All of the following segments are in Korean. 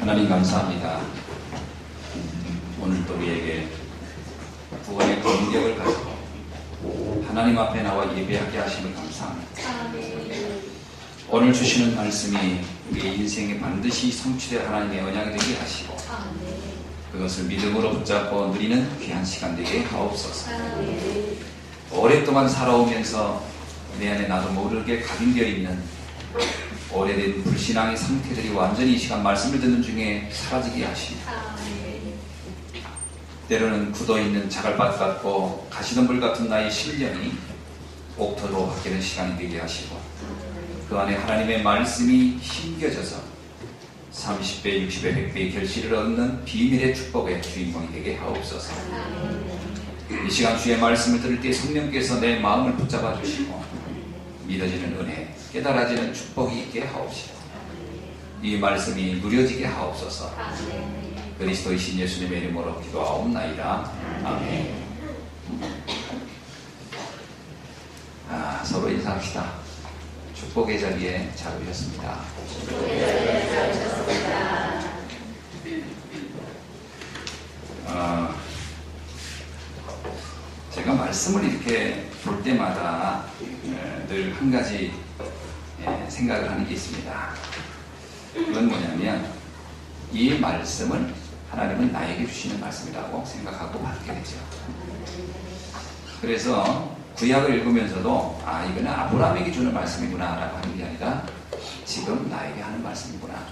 하나님 감사합니다. 오늘도 우리에게 구원의 감격을 가지고 하나님 앞에 나와 예배하게 하심을 감사합니다. 오늘 주시는 말씀이 우리의 인생에 반드시 성취될 하나님의 언약이 되게 하시고 그것을 믿음으로 붙잡고 누리는 귀한 시간 되게 하옵소서. 오랫동안 살아오면서 내 안에 나도 모르게 각인되어 있는 오래된 불신앙의 상태들이 완전히 이 시간 말씀을 듣는 중에 사라지게 하시고 때로는 굳어있는 자갈밭 같고 가시덤불 같은 나의 심령이 옥토로 바뀌는 시간이 되게 하시고 그 안에 하나님의 말씀이 힘겨져서 30배, 60배, 100배의 결실을 얻는 비밀의 축복의 주인공이 되게 하옵소서. 이 시간 주의 말씀을 들을 때 성령께서 내 마음을 붙잡아 주시고 믿어지는 은혜, 깨달아지는 축복이 있게 하옵시고 이 말씀이 누려지게 하옵소서. 그리스도이신 예수님의 이름으로 기도하옵나이다. 아멘. 서로 인사합시다. 축복의 자리에 잘 오셨습니다. 제가 말씀을 이렇게 볼 때마다 늘 한 가지 생각을 하는 게 있습니다. 그건 뭐냐면 이 말씀을 하나님은 나에게 주시는 말씀이라고 생각하고 받게 되죠. 그래서 구약을 읽으면서도 이거는 아브라함에게 주는 말씀이구나 라고 하는 게 아니라 지금 나에게 하는 말씀이구나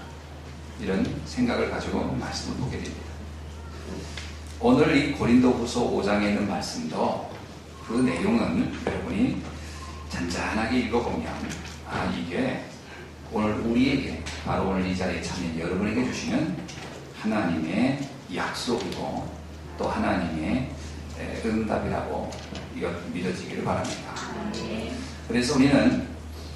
이런 생각을 가지고 말씀을 보게 됩니다. 오늘 이 고린도후서 5장에 있는 말씀도 그 내용은 여러분이 잔잔하게 읽어보면 이게 오늘 우리에게 바로 오늘 이 자리에 참여한 여러분에게 주시는 하나님의 약속이고 또 하나님의 응답이라고 이것 믿어지기를 바랍니다. 그래서 우리는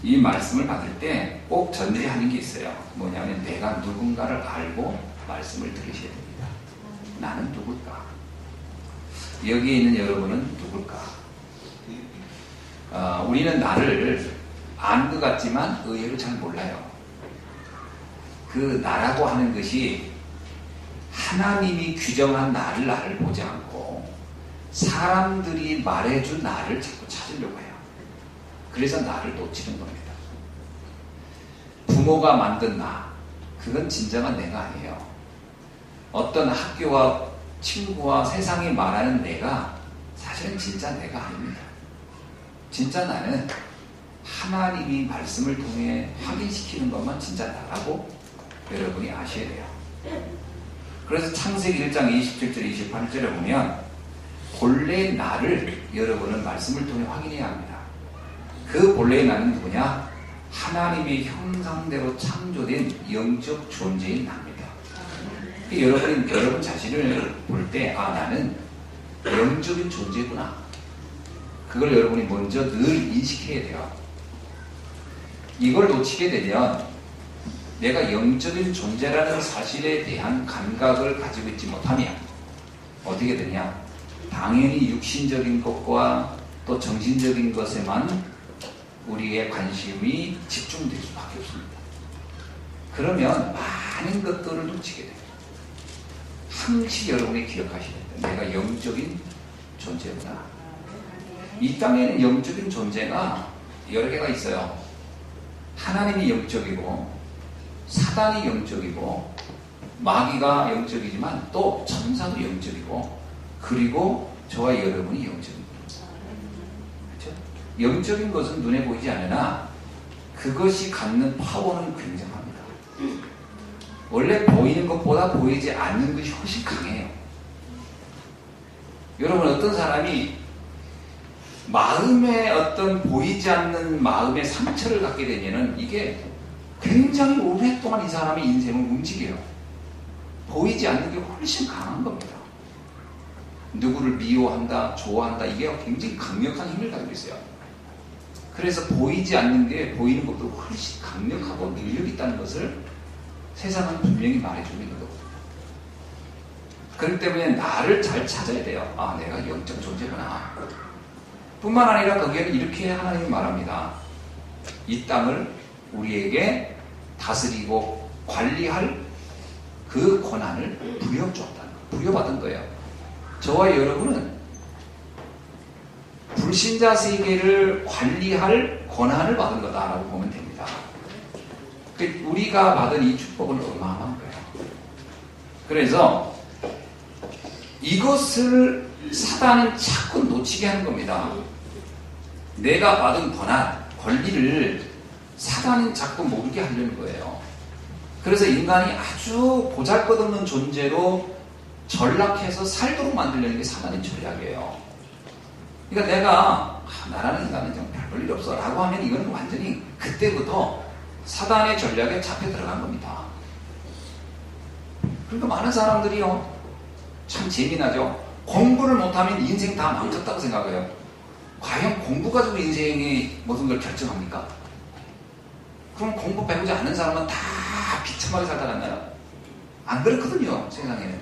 이 말씀을 받을 때 꼭 전제하는 게 있어요. 뭐냐면 내가 누군가를 알고 말씀을 들으셔야 됩니다. 나는 누굴까? 여기에 있는 여러분은 누굴까? 우리는 나를 아는 것 같지만 의외로 잘 몰라요. 그 나라고 하는 것이 하나님이 규정한 나를 보지 않고 사람들이 말해준 나를 자꾸 찾으려고 해요. 그래서 나를 놓치는 겁니다. 부모가 만든 나, 그건 진정한 내가 아니에요. 어떤 학교와 친구와 세상이 말하는 내가 사실은 진짜 내가 아닙니다. 진짜 나는 하나님이 말씀을 통해 확인시키는 것만 진짜 나라고 여러분이 아셔야 돼요. 그래서 창세기 1장 27절 28절에 보면 본래의 나를 여러분은 말씀을 통해 확인해야 합니다. 그 본래의 나는 누구냐? 하나님의 형상대로 창조된 영적 존재인 나입니다. 여러분 자신을 볼 때 나는 영적인 존재구나. 그걸 여러분이 먼저 늘 인식해야 돼요. 이걸 놓치게 되면 내가 영적인 존재라는 사실에 대한 감각을 가지고 있지 못하면 어떻게 되냐? 당연히 육신적인 것과 또 정신적인 것에만 우리의 관심이 집중될 수밖에 없습니다. 그러면 많은 것들을 놓치게 돼요. 항시 여러분이 기억하셔야 돼요. 내가 영적인 존재구나. 이 땅에는 영적인 존재가 여러 개가 있어요. 하나님이 영적이고 사단이 영적이고 마귀가 영적이지만 또 천사도 영적이고 그리고 저와 여러분이 영적입니다. 그렇죠? 영적인 것은 눈에 보이지 않으나 그것이 갖는 파워는 굉장합니다. 원래 보이는 것보다 보이지 않는 것이 훨씬 강해요. 여러분 어떤 사람이 마음에 어떤 보이지 않는 마음의 상처를 갖게 되면은 이게 굉장히 오랫동안 이 사람의 인생을 움직여요. 보이지 않는 게 훨씬 강한 겁니다. 누구를 미워한다, 좋아한다, 이게 굉장히 강력한 힘을 가지고 있어요. 그래서 보이지 않는 게 보이는 것보다 훨씬 강력하고 능력이 있다는 것을 세상은 분명히 말해주고 있는 거거든요. 그렇기 때문에 나를 잘 찾아야 돼요. 내가 영적 존재구나. 뿐만 아니라 거기에는 이렇게 하나님이 말합니다. 이 땅을 우리에게 다스리고 관리할 그 권한을 부여줬다는 거예요. 부여받은 거예요. 저와 여러분은 불신자 세계를 관리할 권한을 받은 거다라고 보면 됩니다. 우리가 받은 이 축복은 어마어마한 거예요. 그래서 이것을 사단은 자꾸 놓치게 하는 겁니다. 내가 받은 권한, 권리를 사단은 자꾸 모르게 하려는 거예요. 그래서 인간이 아주 보잘것없는 존재로 전락해서 살도록 만들려는 게 사단의 전략이에요. 그러니까 내가 나라는 인간은 좀 별 볼 일 없어 라고 하면 이건 완전히 그때부터 사단의 전략에 잡혀 들어간 겁니다. 그러니까 많은 사람들이요, 참 재미나죠. 공부를 못하면 인생 다 망쳤다고 생각해요. 과연 공부 가지고 인생의 모든 걸 결정합니까? 그럼 공부 배우지 않는 사람은 다 비참하게 살다 갔나요? 안 그렇거든요, 세상에는.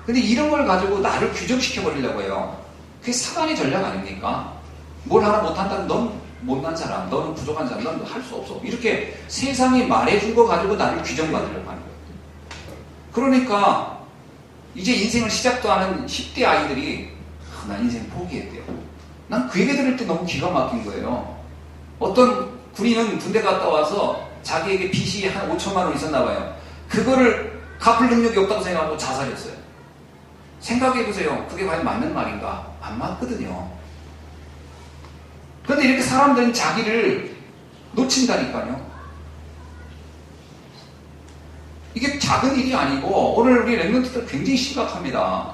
근데 이런 걸 가지고 나를 규정시켜버리려고 해요. 그게 사단의 전략 아닙니까? 뭘 하나 못한다면 넌 못난 사람, 너는 부족한 사람, 넌 할 수 없어. 이렇게 세상이 말해준 거 가지고 나를 규정받으려고 하는 거예요. 그러니까 이제 인생을 시작도 하는 10대 아이들이 난 인생 포기했대요. 난 그 얘기 들을 때 너무 기가 막힌 거예요. 어떤 군인은 군대 갔다 와서 자기에게 빚이 한 5천만 원 있었나 봐요. 그거를 갚을 능력이 없다고 생각하고 자살했어요. 생각해보세요. 그게 과연 맞는 말인가? 안 맞거든요. 그런데 이렇게 사람들은 자기를 놓친다니까요. 이게 작은 일이 아니고 오늘 우리 랩런트들 굉장히 심각합니다.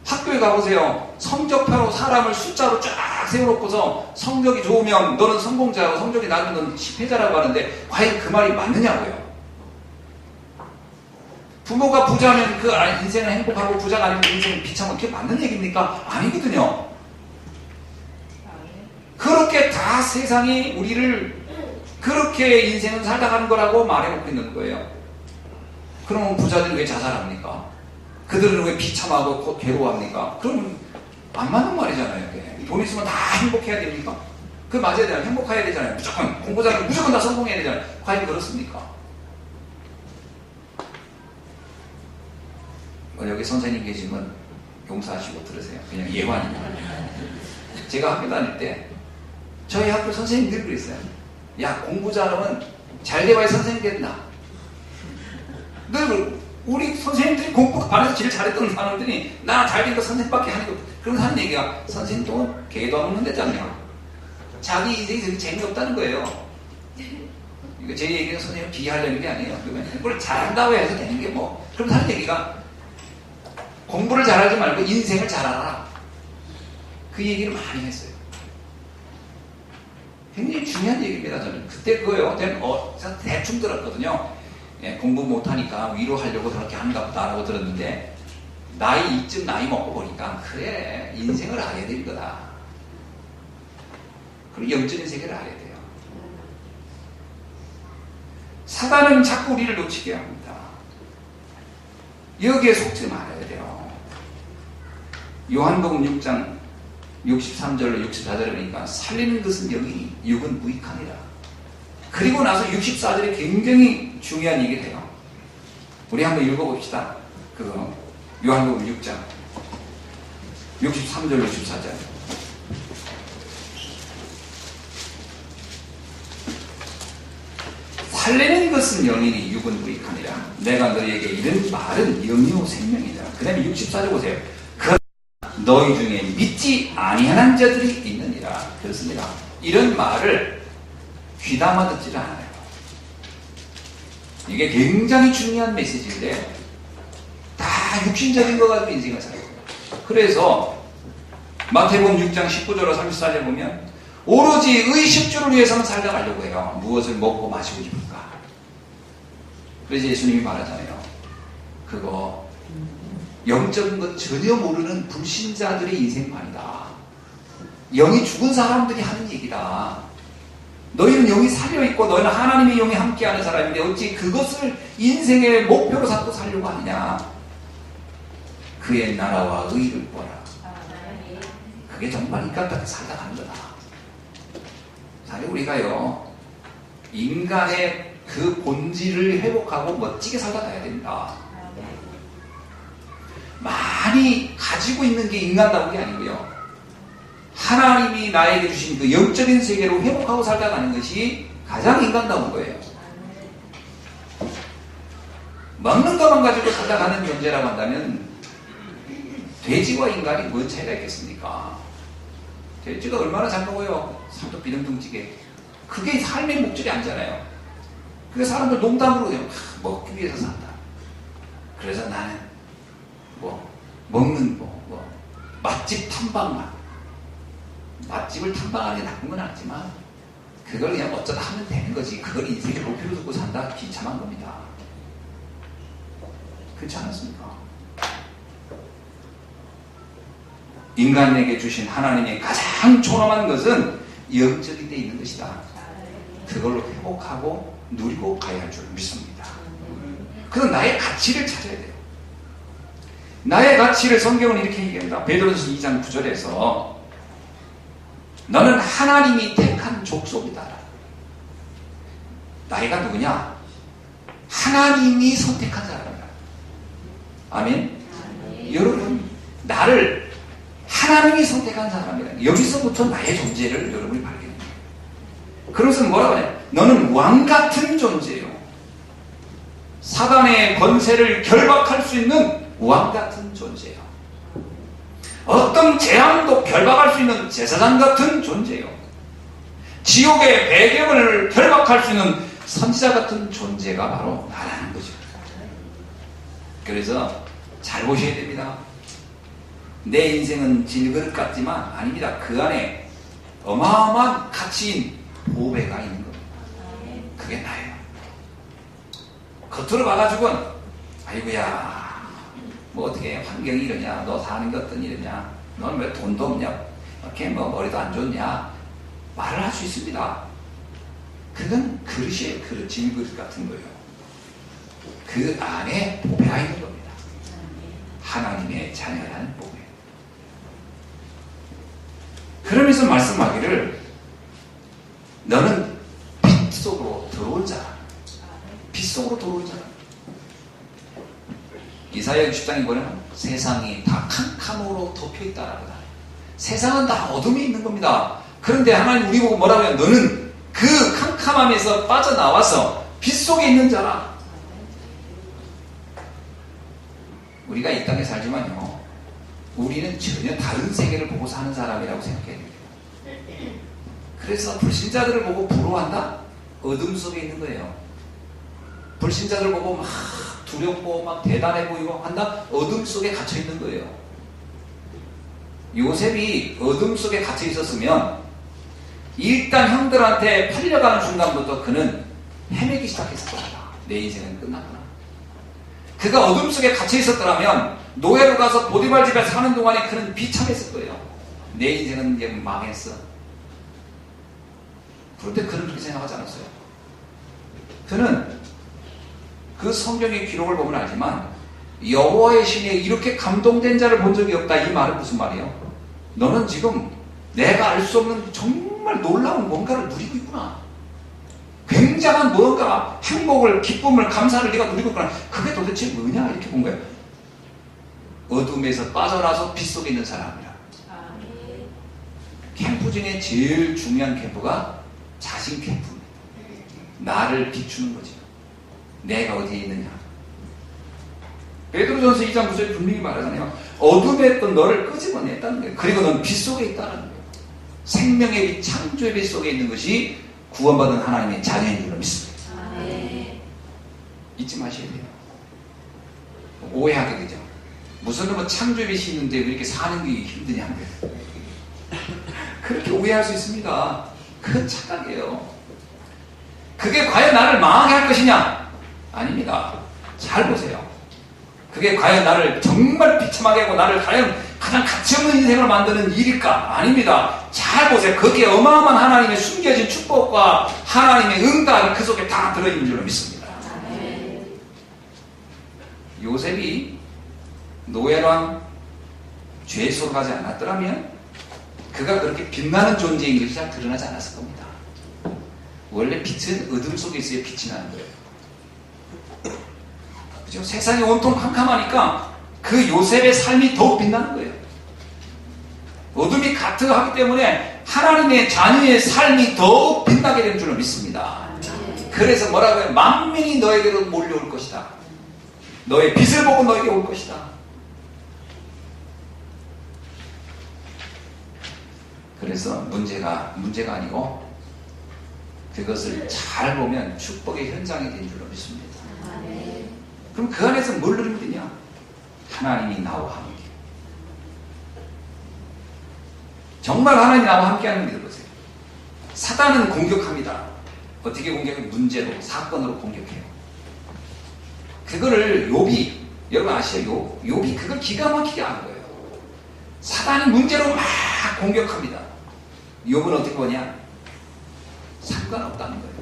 학교에 가보세요. 성적표로 사람을 숫자로 쫙 세워놓고서 성적이 좋으면 너는 성공자고 성적이 낮으면 너는 실패자라고 하는데 과연 그 말이 맞느냐고요. 부모가 부자면 그 인생은 행복하고 부자가 아니면 인생은 비참한 게 맞는 얘기입니까? 아니거든요. 그렇게 다 세상이 우리를 그렇게 인생은 살다 가는 거라고 말해놓고 있는 거예요. 그러면 부자들이 왜 자살합니까? 그들은 왜 비참하고 괴로워합니까? 그러면 안 맞는 말이잖아요. 그게. 돈 있으면 다 행복해야 됩니까? 그게 맞아야 되잖아요. 행복해야 되잖아요. 무조건 공부자는 무조건 다 성공해야 되잖아요. 과연 그렇습니까? 여기 선생님 계시면 용서하시고 들으세요. 그냥 예환입니다. 제가 학교 다닐 때 저희 학교 선생님 늘 그랬어요. 야, 공부 잘하면 잘 돼봐야 선생님 된다. 늘 우리 선생님들이 공부 반에서 제일 잘했던 사람들이 나 잘 된 거 선생님밖에 하는 거. 그럼 하는 얘기가 선생님 돈 개도 안 먹는 데잖아요. 자기 인생이 되게 재미없다는 거예요. 이거 제 얘기는 선생님 비하하려는 게 아니에요. 그걸 잘한다고 해서 되는 게 뭐. 그럼 하는 얘기가 공부를 잘하지 말고 인생을 잘하라. 그 얘기를 많이 했어요. 굉장히 중요한 얘기입니다. 저는 그때 그거요. 저는 대충 들었거든요. 예, 공부 못하니까 위로하려고 그렇게 하는가 보다라고 들었는데 이쯤 나이 먹고 보니까 그래, 인생을 알아야 될 거다. 그리고 영적인 세계를 알아야 돼요. 사단은 자꾸 우리를 놓치게 합니다. 여기에 속지 말아야 돼요. 요한복음 6장 63절로 64절에 보니까 살리는 것은 영이니 육은 무익하니라. 그리고 나서 64절에 굉장히 중요한 얘기를 해요. 우리 한번 읽어봅시다. 요한복음 6장 63절 64절. 살리는 것은 영이니 육은 무익하니라. 내가 너희에게 이런 말은 영이요 생명이라. 그 다음에 64절 보세요. 너희 중에 믿지 아니하는 자들이 있느니라. 그렇습니다. 이런 말을 귀담아 듣지를 않아요. 이게 굉장히 중요한 메시지인데 다 육신적인 거 가지고 인생을 살아요. 그래서 마태복음 6장 19절로 34절 보면 오로지 의식주를 위해서만 살다 가려고 해요. 무엇을 먹고 마시고 싶을까? 그래서 예수님이 말하잖아요. 그거 영적인 것 전혀 모르는 불신자들의 인생관이다. 영이 죽은 사람들이 하는 얘기다. 너희는 영이 살려있고 너희는 하나님의 영이 함께하는 사람인데 어찌 그것을 인생의 목표로 삼고 살려고 하느냐. 그의 나라와 의를 보라. 그게 정말 인간답게 살다 가는 거다. 사실 우리가요, 인간의 그 본질을 회복하고 멋지게 살다 가야 됩니다. 많이 가지고 있는 게 인간다운 게 아니고요. 하나님이 나에게 주신 그 영적인 세계로 회복하고 살다 가는 것이 가장 인간다운 거예요. 먹는 것만 가지고 살다 가는 존재라고 한다면 돼지와 인간이 뭔 차이가 있겠습니까? 돼지가 얼마나 잘 먹어요? 살도 비등등찌게. 그게 삶의 목적이 아니잖아요. 그게 사람들 농담으로 그냥 먹기 위해서 산다. 그래서 나는 먹는 맛집 탐방만. 맛집을 탐방하는 게 나쁜 건 아니지만 그걸 그냥 어쩌다 하면 되는 거지. 그걸 인생의 목표로 두고 산다? 비참한 겁니다. 그렇지 않았습니까? 인간에게 주신 하나님의 가장 존엄한 것은 영적인 데 있는 것이다. 그걸로 회복하고 누리고 가야 할 줄 믿습니다. 그건 나의 가치를 찾아야 돼요. 나의 가치를 성경은 이렇게 얘기합니다. 베드로전서 2장 9절에서 너는 하나님이 택한 족속이다. 나이가 누구냐? 하나님이 선택한 사람이다. 아멘? 여러분, 나를 하나님이 선택한 사람이다. 여기서부터 나의 존재를 여러분이 발견해요. 그것은 뭐라고 하냐? 너는 왕 같은 존재요. 사단의 권세를 결박할 수 있는 왕 같은 존재요. 어떤 재앙도 결박할 수 있는 제사장 같은 존재요. 지옥의 배경을 결박할 수 있는 선지자 같은 존재가 바로 나라는 거죠. 그래서 잘 보셔야 됩니다. 내 인생은 질그릇 같지만 아닙니다. 그 안에 어마어마한 가치인 보배가 있는 겁니다. 그게 나예요. 겉으로 봐가지고는 아이고야 뭐 어떻게 환경이 이러냐, 너 사는 게 어떤 일이냐, 너는 왜 돈도 없냐, 이렇게 뭐 머리도 안 좋냐 말을 할 수 있습니다. 그건 그릇이에요. 그릇, 질그릇 같은 거예요. 그 안에 보배가 있는 겁니다. 하나님의 자녀라는 보배. 그러면서 말씀하기를 너는 빛 속으로 들어온 자라. 빛 속으로 들어온 자라. 이사야 60장에 보면 세상이 다 캄캄으로 덮여있다라고 하잖아요. 세상은 다 어둠이 있는 겁니다. 그런데 하나님 우리 보고 뭐라고 해요? 너는 그 캄캄함에서 빠져나와서 빛 속에 있는 자라. 우리가 이 땅에 살지만요, 우리는 전혀 다른 세계를 보고 사는 사람이라고 생각해야 돼요. 그래서 불신자들을 보고 부러워한다? 어둠 속에 있는 거예요. 불신자들 보고 막 두렵고 막 대단해 보이고 한다? 어둠 속에 갇혀 있는 거예요. 요셉이 어둠 속에 갇혀 있었으면 일단 형들한테 팔려가는 순간부터 그는 헤매기 시작했을 겁니다. 내 인생은 끝났구나. 그가 어둠 속에 갇혀 있었더라면 노예로 가서 보디발 집에 사는 동안에 그는 비참했을 거예요. 내 인생은 이제 망했어. 그런데 그는 그렇게 생각하지 않았어요. 그는 그 성경의 기록을 보면 알지만 여호와의 신에 이렇게 감동된 자를 본 적이 없다. 이 말은 무슨 말이에요? 너는 지금 내가 알 수 없는 정말 놀라운 뭔가를 누리고 있구나. 굉장한 뭔가 행복을, 기쁨을, 감사를 네가 누리고 있구나. 그게 도대체 뭐냐? 이렇게 본 거예요. 어둠에서 빠져나서 빛 속에 있는 사람이라. 캠프 중에 제일 중요한 캠프가 자신 캠프입니다. 나를 비추는 거지. 내가 어디에 있느냐. 베드로전서 2장 9절에 분명히 말하잖아요. 어둠에 있던 너를 끄집어냈다는 거예요. 그리고 넌 빛 속에 있다는 거예요. 생명의 빛, 창조의 빛 속에 있는 것이 구원받은 하나님의 자녀인 줄로 믿습니다. 잊지 마셔야 돼요. 오해하게 되죠. 무슨 뭐 창조의 빛이 있는데 왜 이렇게 사는 게 힘드냐는 거예요. 그렇게 오해할 수 있습니다. 그건 착각이에요. 그게 과연 나를 망하게 할 것이냐? 아닙니다. 잘 보세요. 그게 과연 나를 정말 비참하게 하고 나를 과연 가장 가치없는 인생을 만드는 일일까? 아닙니다. 잘 보세요. 거기에 어마어마한 하나님의 숨겨진 축복과 하나님의 응답이 그 속에 다 들어있는 줄로 믿습니다. 요셉이 노예랑 죄 속으로 가지 않았더라면 그가 그렇게 빛나는 존재인 것이 잘 드러나지 않았을 겁니다. 원래 빛은 어둠 속에 있어야 빛이 나는 거예요. 그죠? 세상이 온통 캄캄하니까 그 요셉의 삶이 더욱 빛나는 거예요. 어둠이 가득하기 때문에 하나님의 자녀의 삶이 더욱 빛나게 되는 줄로 믿습니다. 그래서 뭐라고 해요? 만민이 너에게로 몰려올 것이다. 너의 빛을 보고 너에게 올 것이다. 그래서 문제가 아니고 그것을 잘 보면 축복의 현장이 된 줄로 믿습니다. 그럼 그 안에서 뭘 누리면 되냐? 하나님이 나와 함께. 정말 하나님이 나와 함께하는 걸 믿어보세요. 사단은 공격합니다. 어떻게 공격해요? 문제로, 사건으로 공격해요. 그거를 여러분 아시죠? 욥이 그걸 기가 막히게 하는 거예요. 사단이 문제로 막 공격합니다. 욥은 어떻게 보냐? 상관없다는 거예요.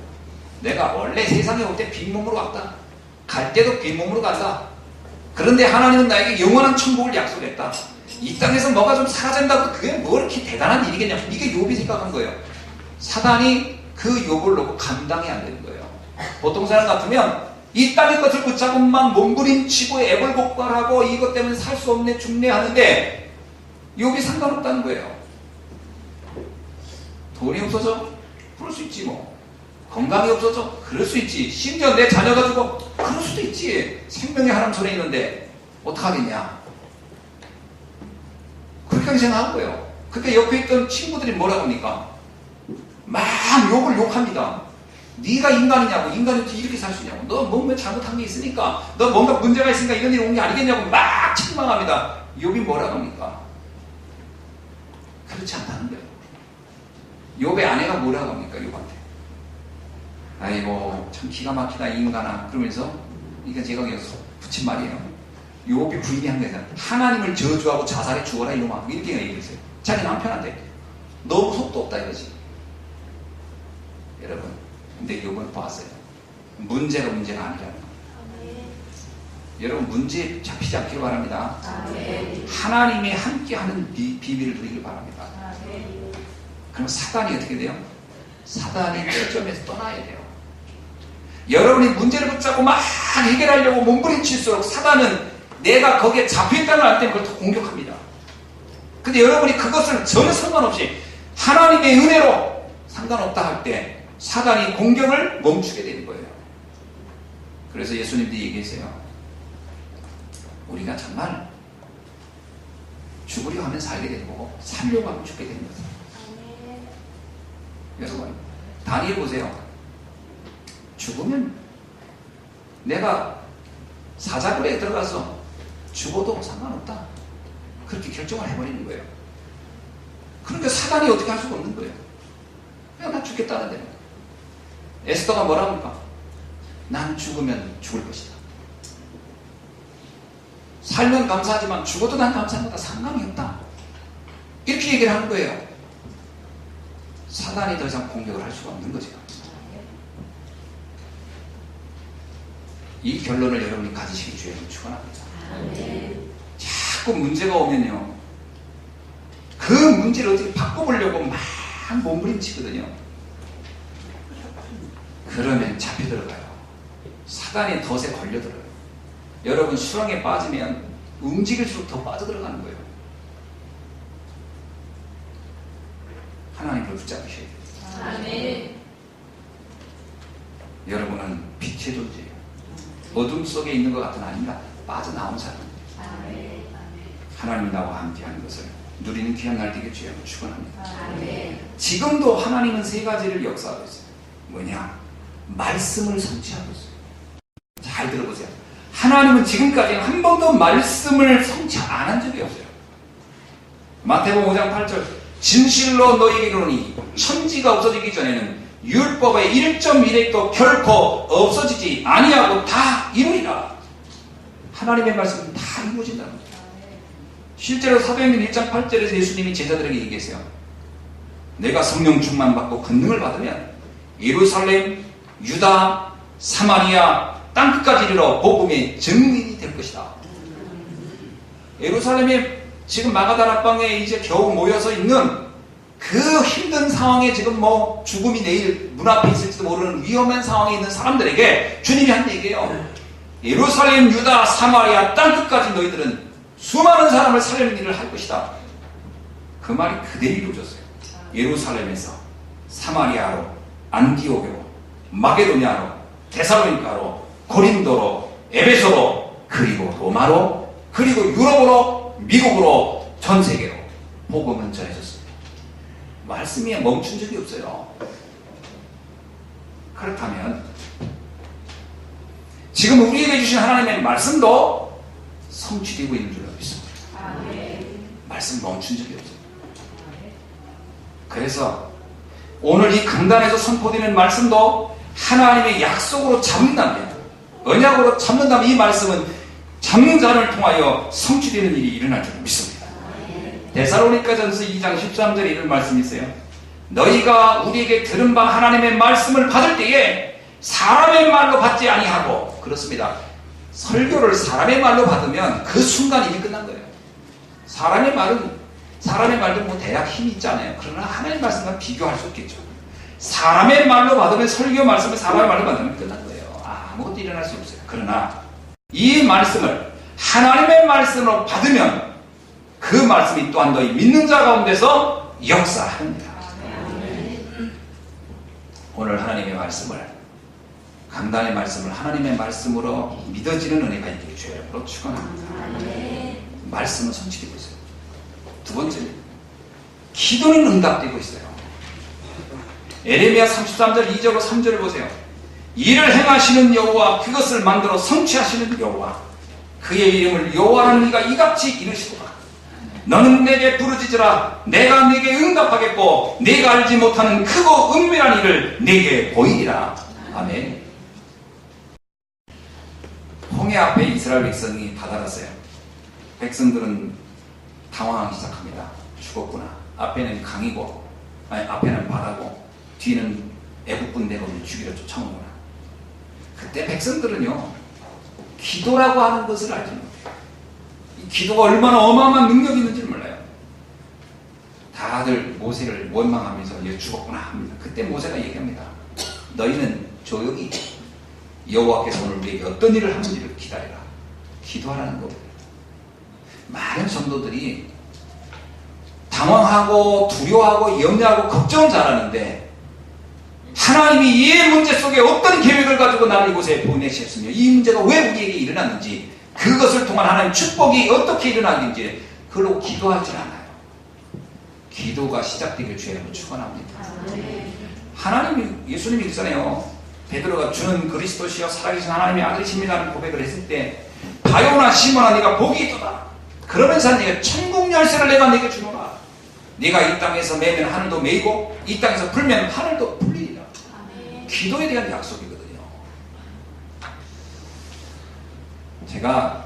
내가 원래 세상에 올 때 빈몸으로 왔다. 갈 때도 빈몸으로 간다. 그런데 하나님은 나에게 영원한 천국을 약속했다. 이 땅에서 뭐가 좀 사라진다고 그게 뭐 이렇게 대단한 일이겠냐. 이게 욥이 생각한 거예요. 사단이 그 욥을 놓고 감당이 안 되는 거예요. 보통 사람 같으면 이 땅의 것을 붙잡고 막 몸부림치고 애벌곡발하고 이것 때문에 살 수 없네 죽네 하는데 욥이 상관없다는 거예요. 돈이 없어져? 그럴 수 있지 뭐. 건강이 없어져? 그럴 수 있지. 심지어 내 자녀가 죽어? 그럴 수도 있지. 생명이 하나님 손에 있는데 어떡하겠냐. 그렇게 생각한 거예요. 그때 옆에 있던 친구들이 뭐라고 합니까? 막 욕을 욕합니다. 네가 인간이냐고. 인간이 어떻게 이렇게 살 수 있냐고. 너 뭔가 잘못한 게 있으니까. 너 뭔가 문제가 있으니까 이런 일이 온 게 아니겠냐고 막 책망합니다. 욥이 뭐라고 합니까? 그렇지 않다는 거예요. 욥의 아내가 뭐라고 합니까? 욥한테. 아이고 참 기가 막히다 이 인간아. 그러면서 이게 제가 여기서 붙인 말이에요. 욥이 부인이 한 거예요. 하나님을 저주하고 자살해 죽어라 이놈아. 이렇게 얘기했어요. 자기 남편한테. 너무 속도 없다 이거지. 여러분 근데 욥은 봤어요. 문제가 아니라는 거예요. 여러분 문제에 잡히지 않기를 바랍니다. 하나님이 함께하는 비밀을 누리길 바랍니다. 그럼 사단이 어떻게 돼요? 사단이 저점에서 떠나야 돼요. 여러분이 문제를 붙잡고 막 해결하려고 몸부림칠수록 사단은 내가 거기에 잡혀있다는 알 때는 그걸 더 공격합니다. 근데 여러분이 그것을 전혀 상관없이 하나님의 은혜로 상관없다 할 때 사단이 공격을 멈추게 되는 거예요. 그래서 예수님도 얘기했어요. 우리가 정말 죽으려 하면 살게 되는 거고 살려고 하면 죽게 되는 거죠. 여러분 다니엘 보세요. 죽으면 내가 사자굴에 들어가서 죽어도 상관없다. 그렇게 결정을 해버리는 거예요. 그러니까 사단이 어떻게 할 수가 없는 거예요. 그냥 나 죽겠다는데. 에스더가 뭐라 합니까? 난 죽으면 죽을 것이다. 살면 감사하지만 죽어도 난 감사합니다. 상관이 없다. 이렇게 얘기를 하는 거예요. 사단이 더 이상 공격을 할 수가 없는 거죠. 이 결론을 여러분이 가지시기 주에 축원합니다. 자꾸 문제가 오면요, 그 문제를 어떻게 바꿔보려고 막 몸부림치거든요. 그러면 잡혀 들어가요. 사단의 덫에 걸려들어요. 여러분 수렁에 빠지면 움직일수록 더 빠져들어가는 거예요. 하나님을 붙잡으셔야 돼요. 아멘. 여러분은 빛의 존재예요. 어둠 속에 있는 것 같은 아닙니다. 빠져나온 사람입니다. 아멘. 하나님이 나와 함께하는 것을 누리는 귀한 날 되게 주여 축원합니다. 아멘. 지금도 하나님은 세 가지를 역사하고 있어요. 뭐냐? 말씀을 성취하고 있어요. 잘 들어보세요. 하나님은 지금까지 한 번도 말씀을 성취 안 한 적이 없어요. 마태복음 5장 8절 진실로 너희에게 이르노니 천지가 없어지기 전에는 율법의 1.1획도 결코 없어지지 아니하고 다 이루리라. 하나님의 말씀은 다 이루어진다는 거죠. 실제로 사도행전 1장 8절에서 예수님이 제자들에게 얘기했어요. 내가 성령 충만 받고 권능을 받으면 예루살렘, 유다, 사마리아 땅끝까지 이르러 복음의 증인이 될 것이다. 예루살렘에 지금 마가다락방에 이제 겨우 모여서 있는 그 힘든 상황에 지금 뭐 죽음이 내일 문 앞에 있을지도 모르는 위험한 상황에 있는 사람들에게 주님이 한 얘기예요. 예루살렘, 유다, 사마리아 땅끝까지 너희들은 수많은 사람을 살리는 일을 할 것이다. 그 말이 그대로 이루어졌어요. 예루살렘에서 사마리아로, 안디오게로, 마게도냐로, 데살로니가로, 고린도로, 에베소로, 그리고 로마로, 그리고 유럽으로, 미국으로, 전 세계로 복음은 전해졌습니다. 말씀이 멈춘 적이 없어요. 그렇다면 지금 우리에게 주신 하나님의 말씀도 성취되고 있는 줄로 믿습니다. 말씀 멈춘 적이 없어요. 그래서 오늘 이 강단에서 선포되는 말씀도 하나님의 약속으로 잡는다면, 언약으로 잡는다면 이 말씀은 잡는 자를 통하여 성취되는 일이 일어날 줄 믿습니다. 데살로니가전서 2장 13절에 이런 말씀이 있어요. 너희가 우리에게 들은 바 하나님의 말씀을 받을 때에 사람의 말로 받지 아니하고, 그렇습니다. 설교를 사람의 말로 받으면 그 순간 이미 끝난 거예요. 사람의 말도 뭐 대략 힘이 있잖아요. 그러나 하나님의 말씀과 비교할 수 없겠죠. 사람의 말로 받으면, 설교 말씀을 사람의 말로 받으면 끝난 거예요. 아무것도 일어날 수 없어요. 그러나 이 말씀을 하나님의 말씀으로 받으면 그 말씀이 또한 너희 믿는 자 가운데서 역사합니다. 오늘 하나님의 말씀을, 강단의 말씀을 하나님의 말씀으로 믿어지는 은혜가 있기를 주의 이름으로 축원합니다. 말씀은 성취되고 있어요. 두 번째, 기도는 응답되고 있어요. 에레미야 33절 2절로 3절을 보세요. 이를 행하시는 여호와, 그것을 만들어 성취하시는 여호와, 그의 이름을 여호와라는 이가 이같이 이르시도다. 너는 내게 부르짖으라. 내가 네게 응답하겠고 네가 알지 못하는 크고 은밀한 일을 네게 보이리라. 아멘. 홍해 앞에 이스라엘 백성이 다다랐어요. 백성들은 당황하기 시작합니다. 죽었구나. 앞에는 강이고, 앞에는 바다고, 뒤는 애국 군대가 죽이러 쫓아오는구나. 그때 백성들은요, 기도라고 하는 것을 알지 못해요. 이 기도가 얼마나 어마어마한 능력이 있는지를 몰라요. 다들 모세를 원망하면서 얘 죽었구나 합니다. 그때 모세가 얘기합니다. 너희는 조용히 여호와께서 오늘 우리에게 어떤 일을 하는지를 기다려라. 기도하라는 겁니다. 많은 성도들이 당황하고 두려워하고 염려하고 걱정을 잘하는데, 하나님이 이 문제 속에 어떤 계획을 가지고 나를 이곳에 보내셨으며 이 문제가 왜 우리에게 일어났는지, 그것을 통한 하나님 축복이 어떻게 일어나는지 그걸로 기도하지 않아요. 기도가 시작되길 주의 이름으로 축원합니다. 하나님이, 예수님이 그러잖아요. 베드로가 주는 그리스도시여 살아계신 하나님의 아들이십니다라는 고백을 했을 때, 바요나 시몬아 네가 복이 있도다. 그러면서 네가 천국 열쇠를 내가 네게 주노라. 네가 이 땅에서 매면 하늘도 매이고 이 땅에서 풀면 하늘도 풀리리라. 기도에 대한 약속이거든요. 제가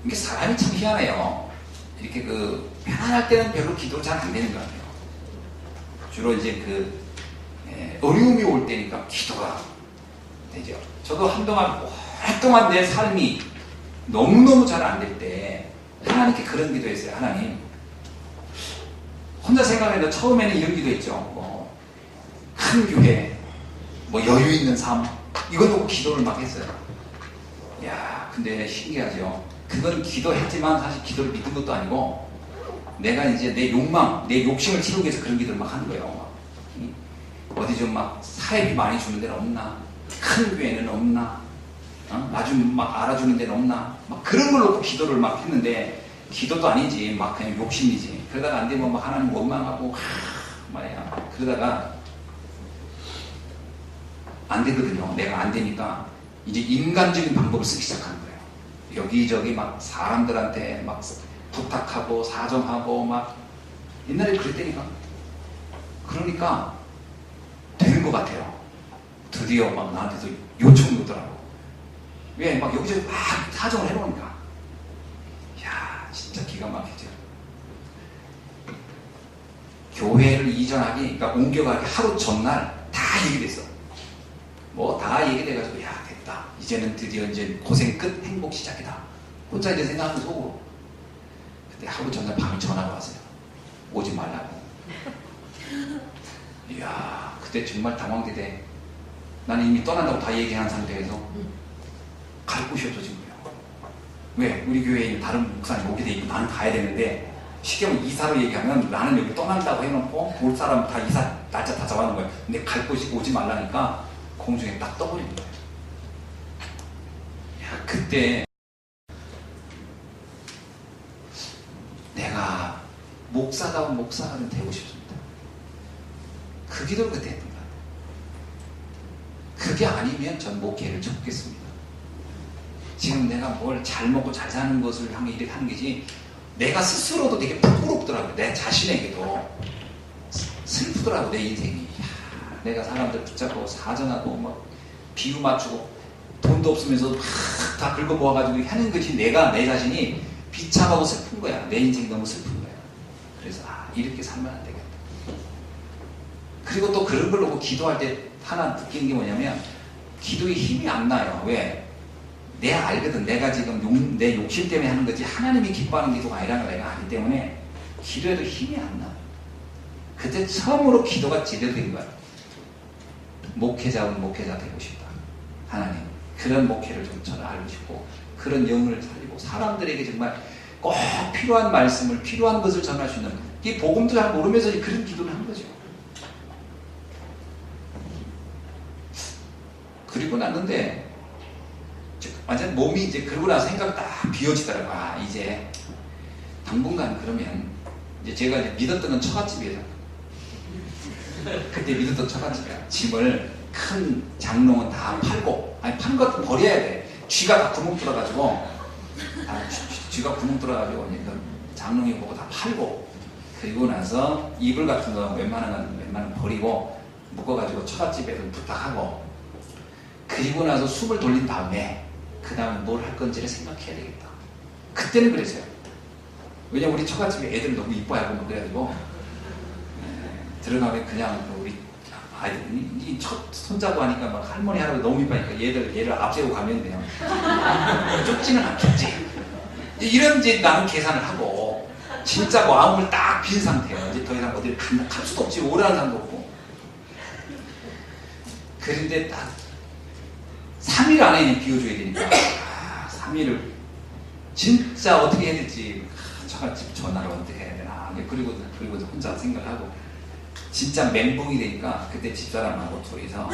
이게 사람이 참 희한해요. 이렇게 편안할 때는 별로 기도가 잘 안 되는 것 같아요. 주로 이제 어려움이 올 때니까 기도가 되죠. 저도 한동안 오랫동안 내 삶이 너무너무 잘 안 될 때 하나님께 그런 기도했어요. 하나님, 혼자 생각해도 처음에는 이런 기도했죠. 큰 교회, 여유 있는 삶, 이것 놓고 기도를 막 했어요. 야, 근데 신기하죠. 그건 기도했지만 사실 기도를 믿은 것도 아니고, 내가 이제 내 욕망, 내 욕심을 채우기 위해서 그런 기도를 막 하는 거예요. 어디 좀 막 사회비 많이 주는 데는 없나? 큰 교회는 없나? 나 좀 막 알아주는 데는 없나? 막 그런 걸 놓고 기도를 막 했는데, 기도도 아니지, 막 그냥 욕심이지. 그러다가 안 되면 막 하나님 원망하고, 말이야. 그러다가 안 되거든요. 내가 안 되니까 이제 인간적인 방법을 쓰기 시작하는 거예요. 여기저기 막 사람들한테 막 부탁하고 사정하고 막, 옛날에 그랬다니까. 그러니까 되는 것 같아요. 드디어 막 나한테서 요청이 오더라고. 왜? 막 여기저기 막 사정을 해놓으니까. 야, 진짜 기가 막히죠. 교회를 이전하기, 그러니까 옮겨가기 하루 전날 다 얘기됐어. 다 얘기돼가지고, 야, 됐다. 이제는 드디어 이제 고생 끝, 행복 시작이다. 혼자 이제 생각하면서 오고. 그때 하루 전날 밤에 전화가 왔어요. 오지 말라고. 이야, 그때 정말 당황되대. 나는 이미 떠난다고 다 얘기한 상태에서 갈 곳이 없어진 거예요. 왜? 우리 교회에 다른 목사님 오게 돼 있고 나는 가야 되는데, 쉽게 말하면 이사로 얘기하면 나는 여기 떠난다고 해놓고 올 사람 다 이사 날짜 다 잡아놓은 거예요. 근데 갈 곳이 오지 말라니까 공중에 딱 떠버린 거예요. 야, 그때 내가 목사다운 목사가 좀 되고 싶습니다. 그 기도를 그때 했던 거예요. 그게 아니면 전 목회를 접겠습니다. 지금 내가 뭘 잘 먹고 잘 사는 것을 향해 이렇게 하는 게지, 내가 스스로도 되게 부끄럽더라고요. 내 자신에게도 슬프더라고, 내 인생이. 야, 내가 사람들 붙잡고 사정하고 막 비유 맞추고 돈도 없으면서 막 다 긁어 모아가지고 하는 것이 내가, 내 자신이 비참하고 슬픈 거야. 내 인생이 너무 슬픈 거야. 그래서 이렇게 살면 안 되겠다. 그리고 또 그런 걸 놓고 기도할 때 하나 느끼는 게 뭐냐면, 기도에 힘이 안 나요. 왜? 내가 알거든. 내가 지금 내 욕심 때문에 하는 거지 하나님이 기뻐하는 기도가 아니라는 걸 내가 아기 때문에 기도해도 힘이 안 나. 그때 처음으로 기도가 제대로 된 거야. 목회자는 목회자 되고 싶다. 하나님, 그런 목회를 좀 저는 알고 싶고, 그런 영을 살리고 사람들에게 정말 꼭 필요한 말씀을, 필요한 것을 전할 수 있는, 이 복음도 잘 모르면서 그런 기도를 한 거죠. 그리고 났는데 완전 몸이 이제 그러고 나서 생각이 딱 비워지더라고요. 이제 당분간 그러면 이제 제가 이제 믿었던 건 처갓집이에요. 그때 믿었던 처갓집이야. 짐을 큰 장롱은 다 팔고, 아니 판 것도 버려야 돼. 쥐가 다 구멍 뚫어가지고, 쥐가 구멍 뚫어가지고 장롱이 보고 다 팔고, 그리고 나서 이불 같은 거 웬만한 버리고 묶어가지고 처갓집에서 부탁하고, 그리고 나서 숨을 돌린 다음에 그 다음에 뭘 할 건지를 생각해야 되겠다. 그때는 그랬어요. 왜냐면 우리 처갓집에 애들 너무 이뻐하고 막 그래가지고 들어가면 그냥 우리 아이들이 손자고 하니까 막 할머니 할아버지 너무 이뻐하니까 얘를 앞세우고 가면 그냥 쫓지는 않겠지. 이런 이제 나는 계산을 하고, 진짜 마음을 딱 빈 상태예요. 이제 더 이상 어디를 갈 수도 없지. 오라는 사람도 없고. 그런데 딱 3일 안에 비워줘야 되니까 3일을 진짜 어떻게 해야 될지, 처갓집 전화를 어떻게 해야 되나, 그리고 혼자 생각하고, 진짜 멘붕이 되니까 그때 집사람하고 둘이서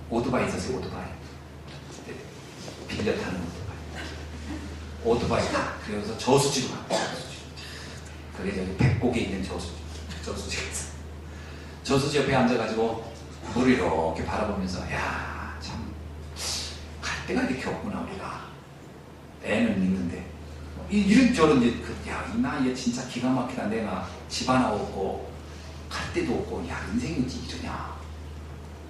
오토바이 있었어요. 오토바이 빌려 타는 오토바이 타. 그래서 저수지로 가. 그게 저기 백곡에 있는 저수지가 있어. 저수지 옆에 앉아가지고 물을 이렇게 바라보면서, 야, 갈 데가 이렇게 없구나 우리가. 애는 있는데 이런저런 이제 야, 이 나이에 진짜 기가 막히다. 내가 집 하나 없고 갈 데도 없고, 야, 인생이 어찌 이러냐.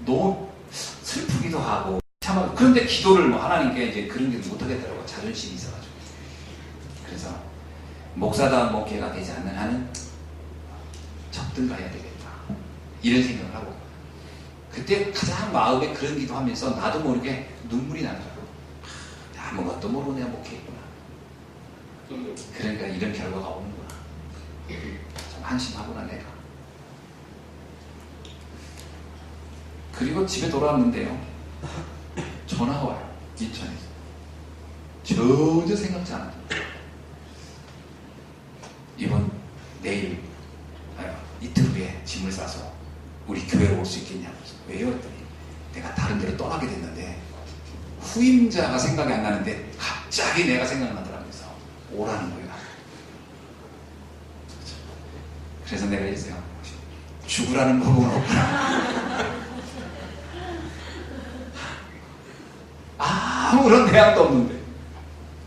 너무 슬프기도 하고 참. 그런데 기도를 뭐 하나님께 이제 그런 게 못하겠더라고. 자존심이 있어가지고. 그래서 목사다운 목회가 되지 않는 한은 접든 가야 되겠다, 이런 생각을 하고, 그때 가장 마음에 그런 기도하면서 나도 모르게 눈물이 나더라고. 아무것도 모르고 내가 목회했구나. 그러니까 이런 결과가 오는구나. 좀 한심하구나 내가. 그리고 집에 돌아왔는데요, 전화가 와요. 인천에서. 전혀 생각지 않았던, 내일 이틀 후에 짐을 싸서 우리 교회로 올 수 있겠냐고. 왜요? 했더니 내가 다른 데로 떠나게 됐는데 후임자가 생각이 안 나는데 갑자기 내가 생각나더라면서 오라는 거예요. 그래서 내가 이랬어요. 죽으라는 법은 없구나. 아무런 대안도 없는데.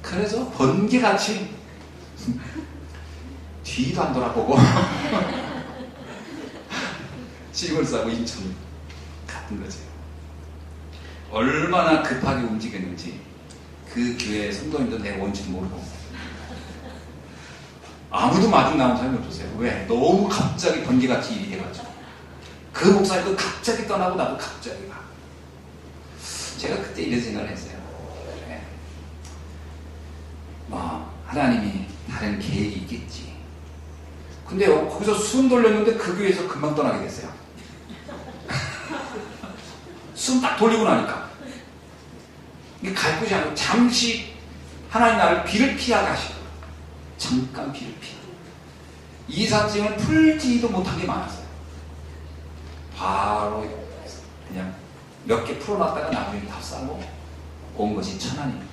그래서 번개같이 뒤도 안 돌아보고 짐을 싸고 인천 갔던 거죠. 얼마나 급하게 움직였는지 그 교회 성도님도 내가 온지도 모르고 아무도 마중 나온 사람이 없었어요. 왜? 너무 갑자기 번개같이 일이 돼가지고. 그 목사님도 갑자기 떠나고 나도 갑자기 가. 제가 그때 이런 생각을 했어요. 그래, 뭐 하나님이 다른 계획이 있겠지. 근데 거기서 숨 돌렸는데 그 교회에서 금방 떠나게 됐어요. 숨 딱 돌리고 나니까. 이게 갈 곳이 아니고 잠시 하나님 나를 비를 피하게 하시더라고요. 잠깐 비를 피하게. 이삿짐을 풀지도 못한 게 많았어요. 바로 그냥 몇 개 풀어놨다가 나중에 다 싸고 온 것이 천안입니다.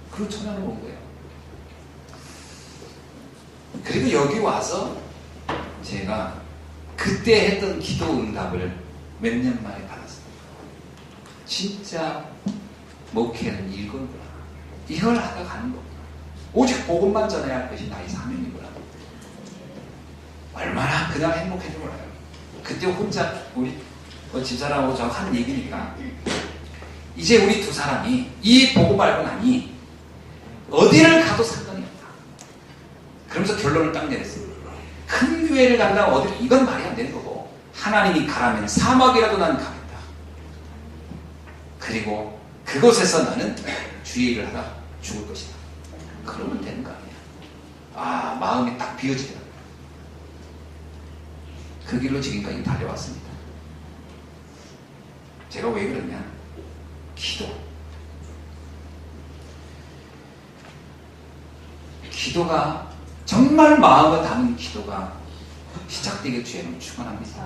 그 천안을 온 거예요. 그리고 여기 와서 제가 그때 했던 기도 응답을 몇 년 만에 받았어요. 진짜 목회는 이거구나. 이걸 하다 가는 거구나. 오직 복음만 전해야 할 것이 나의 사명이구나. 얼마나 그날 행복했는지 몰라요. 그때 혼자 우리 집사람하고 저 하는 얘기니까 이제 우리 두 사람이 이 복음 알고 나니 어디를 가도 상관이 없다. 그러면서 결론을 딱 내렸습니다. 큰 교회를 간다 어디 이건 말이 안 되는 거고 하나님이 가라면 사막이라도 난 가겠다. 그리고 그곳에서 나는 주의 일을 하다 죽을 것이다. 그러면 되는 거 아니야. 아 마음이 딱 비어지더라고요. 그 길로 지금까지 달려왔습니다. 제가 왜 그러냐? 기도가 정말 마음을 담은 기도가 시작되게 주에는 축원합니다.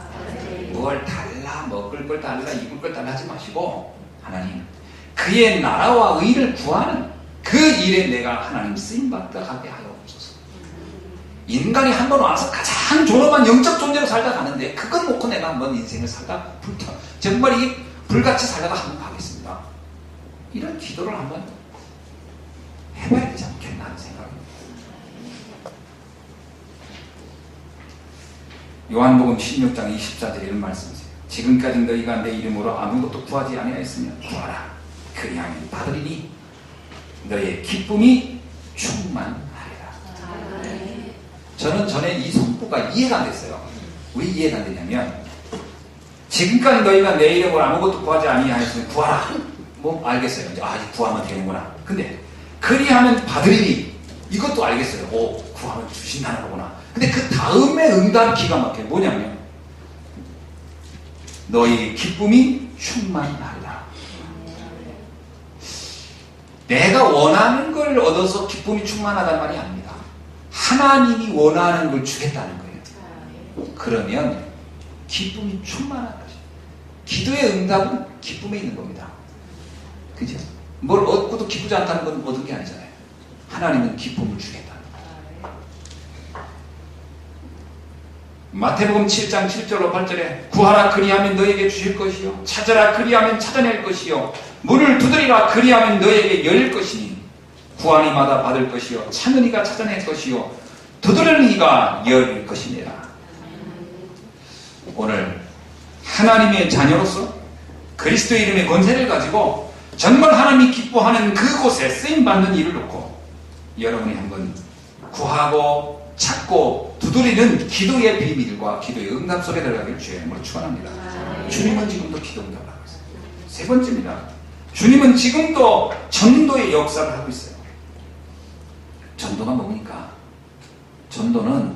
뭘 달라 먹을 걸 달라 입을 걸 달라 하지 마시고 하나님 그의 나라와 의를 구하는 그 일에 내가 하나님 쓰임받다 가게 하여 없소서. 인간이 한 번 와서 가장 존엄한 영적 존재로 살다 가는데 그건 놓고 내가 한번 인생을 살다 정말 이 불같이 살다가 한번 가겠습니다. 이런 기도를 한번 해봐야 되지 않겠나 하는 생각입니다. 요한복음 16장 24절에 이런 말씀이세요. 지금까지 너희가 내 이름으로 아무것도 구하지 아니하였으면 구하라. 그리하면 받으리니 너의 기쁨이 충만하리라. 저는 전에 이 선포가 이해가 안 됐어요. 왜 이해가 안 되냐면 지금까지 너희가 내 이름으로 아무것도 구하지 아니하였으면 구하라. 뭐 알겠어요. 이제 구하면 되는구나. 근데 그리하면 받으리니 이것도 알겠어요. 구하면 주신다는 거구나. 근데 그 다음에 응답이 기가 막혀요. 뭐냐면 너희 기쁨이 충만하리라. 내가 원하는 걸 얻어서 기쁨이 충만하다는 말이 아닙니다. 하나님이 원하는 걸 주겠다는 거예요. 그러면 기쁨이 충만한 거죠. 기도의 응답은 기쁨에 있는 겁니다. 그죠? 뭘 얻고도 기쁘지 않다는 건 얻은 게 아니잖아요. 하나님은 기쁨을 주겠다는 거예요. 마태복음 7장 7절로 8절에 구하라 그리하면 너에게 주실 것이요 찾아라 그리하면 찾아낼 것이요 문을 두드리라 그리하면 너에게 열릴 것이니 구하는 이마다 받을 것이요 찾는 이가 찾아낼 것이요 두드리는 이가 열릴 것이니라. 오늘 하나님의 자녀로서 그리스도의 이름의 권세를 가지고 정말 하나님이 기뻐하는 그곳에 쓰임받는 일을 놓고 여러분이 한번 구하고 찾고 두드리는 기도의 비밀과 기도의 응답 속에 들어가길 주의 이름으로 축원합니다. 주님은 지금도 기도 응답을 하고 있어요. 세 번째입니다. 주님은 지금도 전도의 역사를 하고 있어요. 전도가 뭡니까? 전도는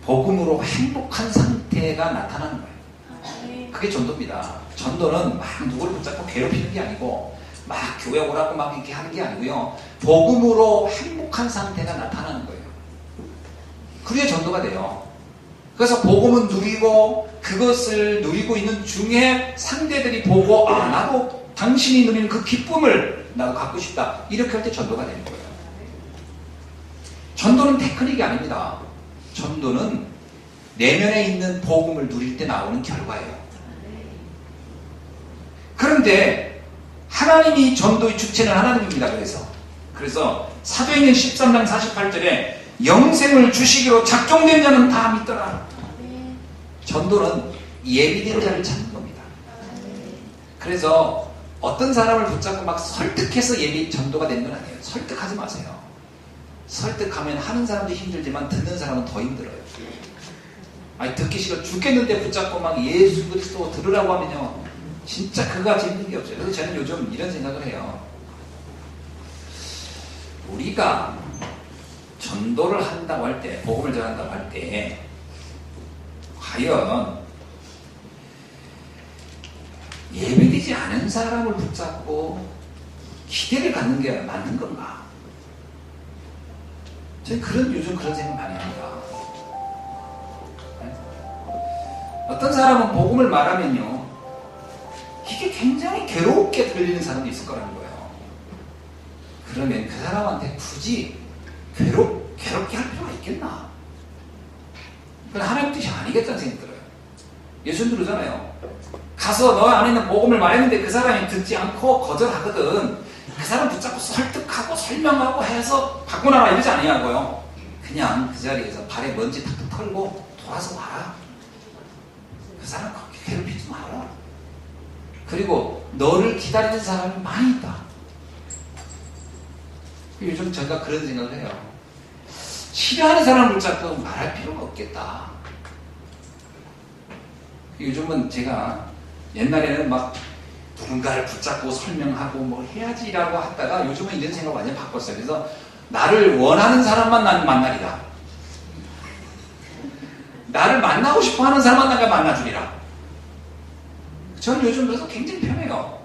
복음으로 행복한 상태가 나타나는 거예요. 그게 전도입니다. 전도는 막 누구를 붙잡고 괴롭히는 게 아니고 막 교회 오라고 막 이렇게 하는 게 아니고요. 복음으로 행복한 상태가 나타나는 거예요. 그래야 전도가 돼요. 그래서 복음은 누리고 그것을 누리고 있는 중에 상대들이 보고 나도 당신이 누리는 그 기쁨을 나도 갖고 싶다. 이렇게 할 때 전도가 되는 거예요. 전도는 테크닉이 아닙니다. 전도는 내면에 있는 복음을 누릴 때 나오는 결과예요. 그런데 하나님이 전도의 주체는 하나님입니다. 그래서 사도행전 13장 48절에 영생을 주시기로 작정된 자는 다 믿더라. 전도는 예비된 자를 찾는 겁니다. 그래서 어떤 사람을 붙잡고 막 설득해서 전도가 되는 건 아니에요. 설득하지 마세요. 설득하면 하는 사람도 힘들지만 듣는 사람은 더 힘들어요. 듣기 싫어 죽겠는데 붙잡고 막 예수 그리스도 들으라고 하면요 진짜 그거같이 힘든 게 없어요. 그래서 저는 요즘 이런 생각을 해요. 우리가 전도를 한다고 할 때, 복음을 전한다고 할 때, 과연 예배되지 않은 사람을 붙잡고 기대를 갖는 게 맞는 건가? 저는 요즘 그런 생각 많이 합니다. 어떤 사람은 복음을 말하면요, 이게 굉장히 괴롭게 들리는 사람도 있을 거라는 거예요. 그러면 그 사람한테 굳이 괴롭게 할 필요가 있겠나? 그건 하나님 뜻이 아니겠다는 생각이 들어요. 예수님 그러잖아요. 가서 너 안에 있는 복음을 말했는데 그 사람이 듣지 않고 거절하거든. 그 사람 붙잡고 설득하고 설명하고 해서 바꾸나라 이러지 아니냐고요. 그냥 그 자리에서 발에 먼지 탁탁 털고 돌아서 와라. 그 사람 그렇게 괴롭히지 마라. 그리고 너를 기다리는 사람이 많이 있다. 요즘 제가 그런 생각을 해요. 싫어하는 사람을 붙잡고 말할 필요가 없겠다. 요즘은 제가 옛날에는 막 누군가를 붙잡고 설명하고 뭐 해야지라고 하다가 요즘은 이런 생각을 완전히 바꿨어요. 그래서 나를 원하는 사람만 나는 만나리라. 나를 만나고 싶어 하는 사람만 내가 만나주리라. 저는 요즘 그래서 굉장히 편해요.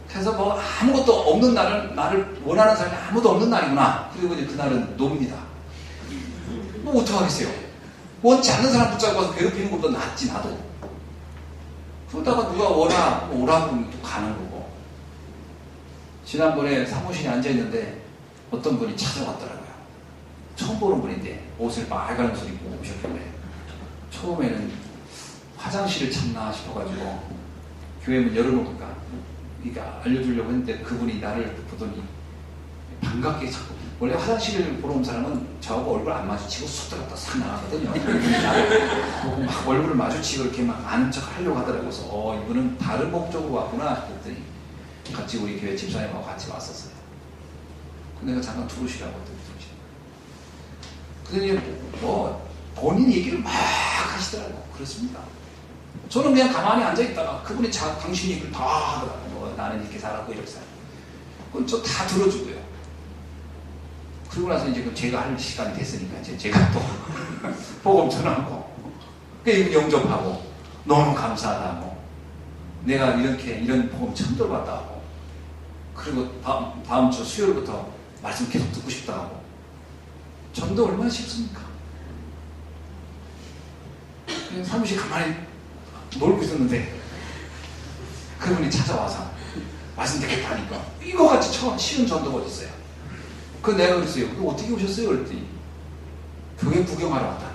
그래서 뭐 아무것도 없는 나를 원하는 사람이 아무도 없는 날이구나. 그리고 이제 그날은 놉니다. 뭐 어떡하겠어요. 원치 않는 사람 붙잡고 와서 괴롭히는 것보다 낫지 나도. 그러다가 누가 오라고 하면 또 가는 거고. 지난번에 사무실에 앉아있는데 어떤 분이 찾아왔더라고요. 처음 보는 분인데 옷을 빨간 옷을 입고 오셨길래 처음에는 화장실을 찾나 싶어가지고 교회 문 열어놓을까 그러니까 알려주려고 했는데 그분이 나를 보더니 반갑게 자꾸 원래 화장실을 보러 온 사람은 저하고 얼굴 안 마주치고 쑥 들어갔다 싹 나가거든요. 나를 보고 막 얼굴을 마주치고 이렇게 막 아는 척 하려고 하더라고요. 그래서 이분은 다른 목적으로 왔구나 했더니 같이 우리 교회 집사님하고 같이 왔었어요. 근데 내가 잠깐 들으시라고 했더니 그랬더니 뭐 본인 얘기를 막 하시더라고요. 그렇습니다. 저는 그냥 가만히 앉아있다가 그분이 당신 얘기를 다 하더라고요. 뭐 나는 이렇게 살았고 이렇게 살았고 그건 저 다 들어주고요. 그리고 나서 이제 제가 할 시간이 됐으니까 이제 제가 또 복음 전하고 이분 영접하고 너무 감사하다고 내가 이런 복음 처음 들어봤다고 그리고 다음 주 수요일부터 말씀 계속 듣고 싶다고 전도 얼마나 쉽습니까? 사무실 가만히 놀고 있었는데 그분이 찾아와서 말씀 듣겠다니까 이거 같이 처음 쉬운 전도가 어딨어요? 그 내가 그랬어요. 어떻게 오셨어요? 그랬더니 교회 구경하러 왔다.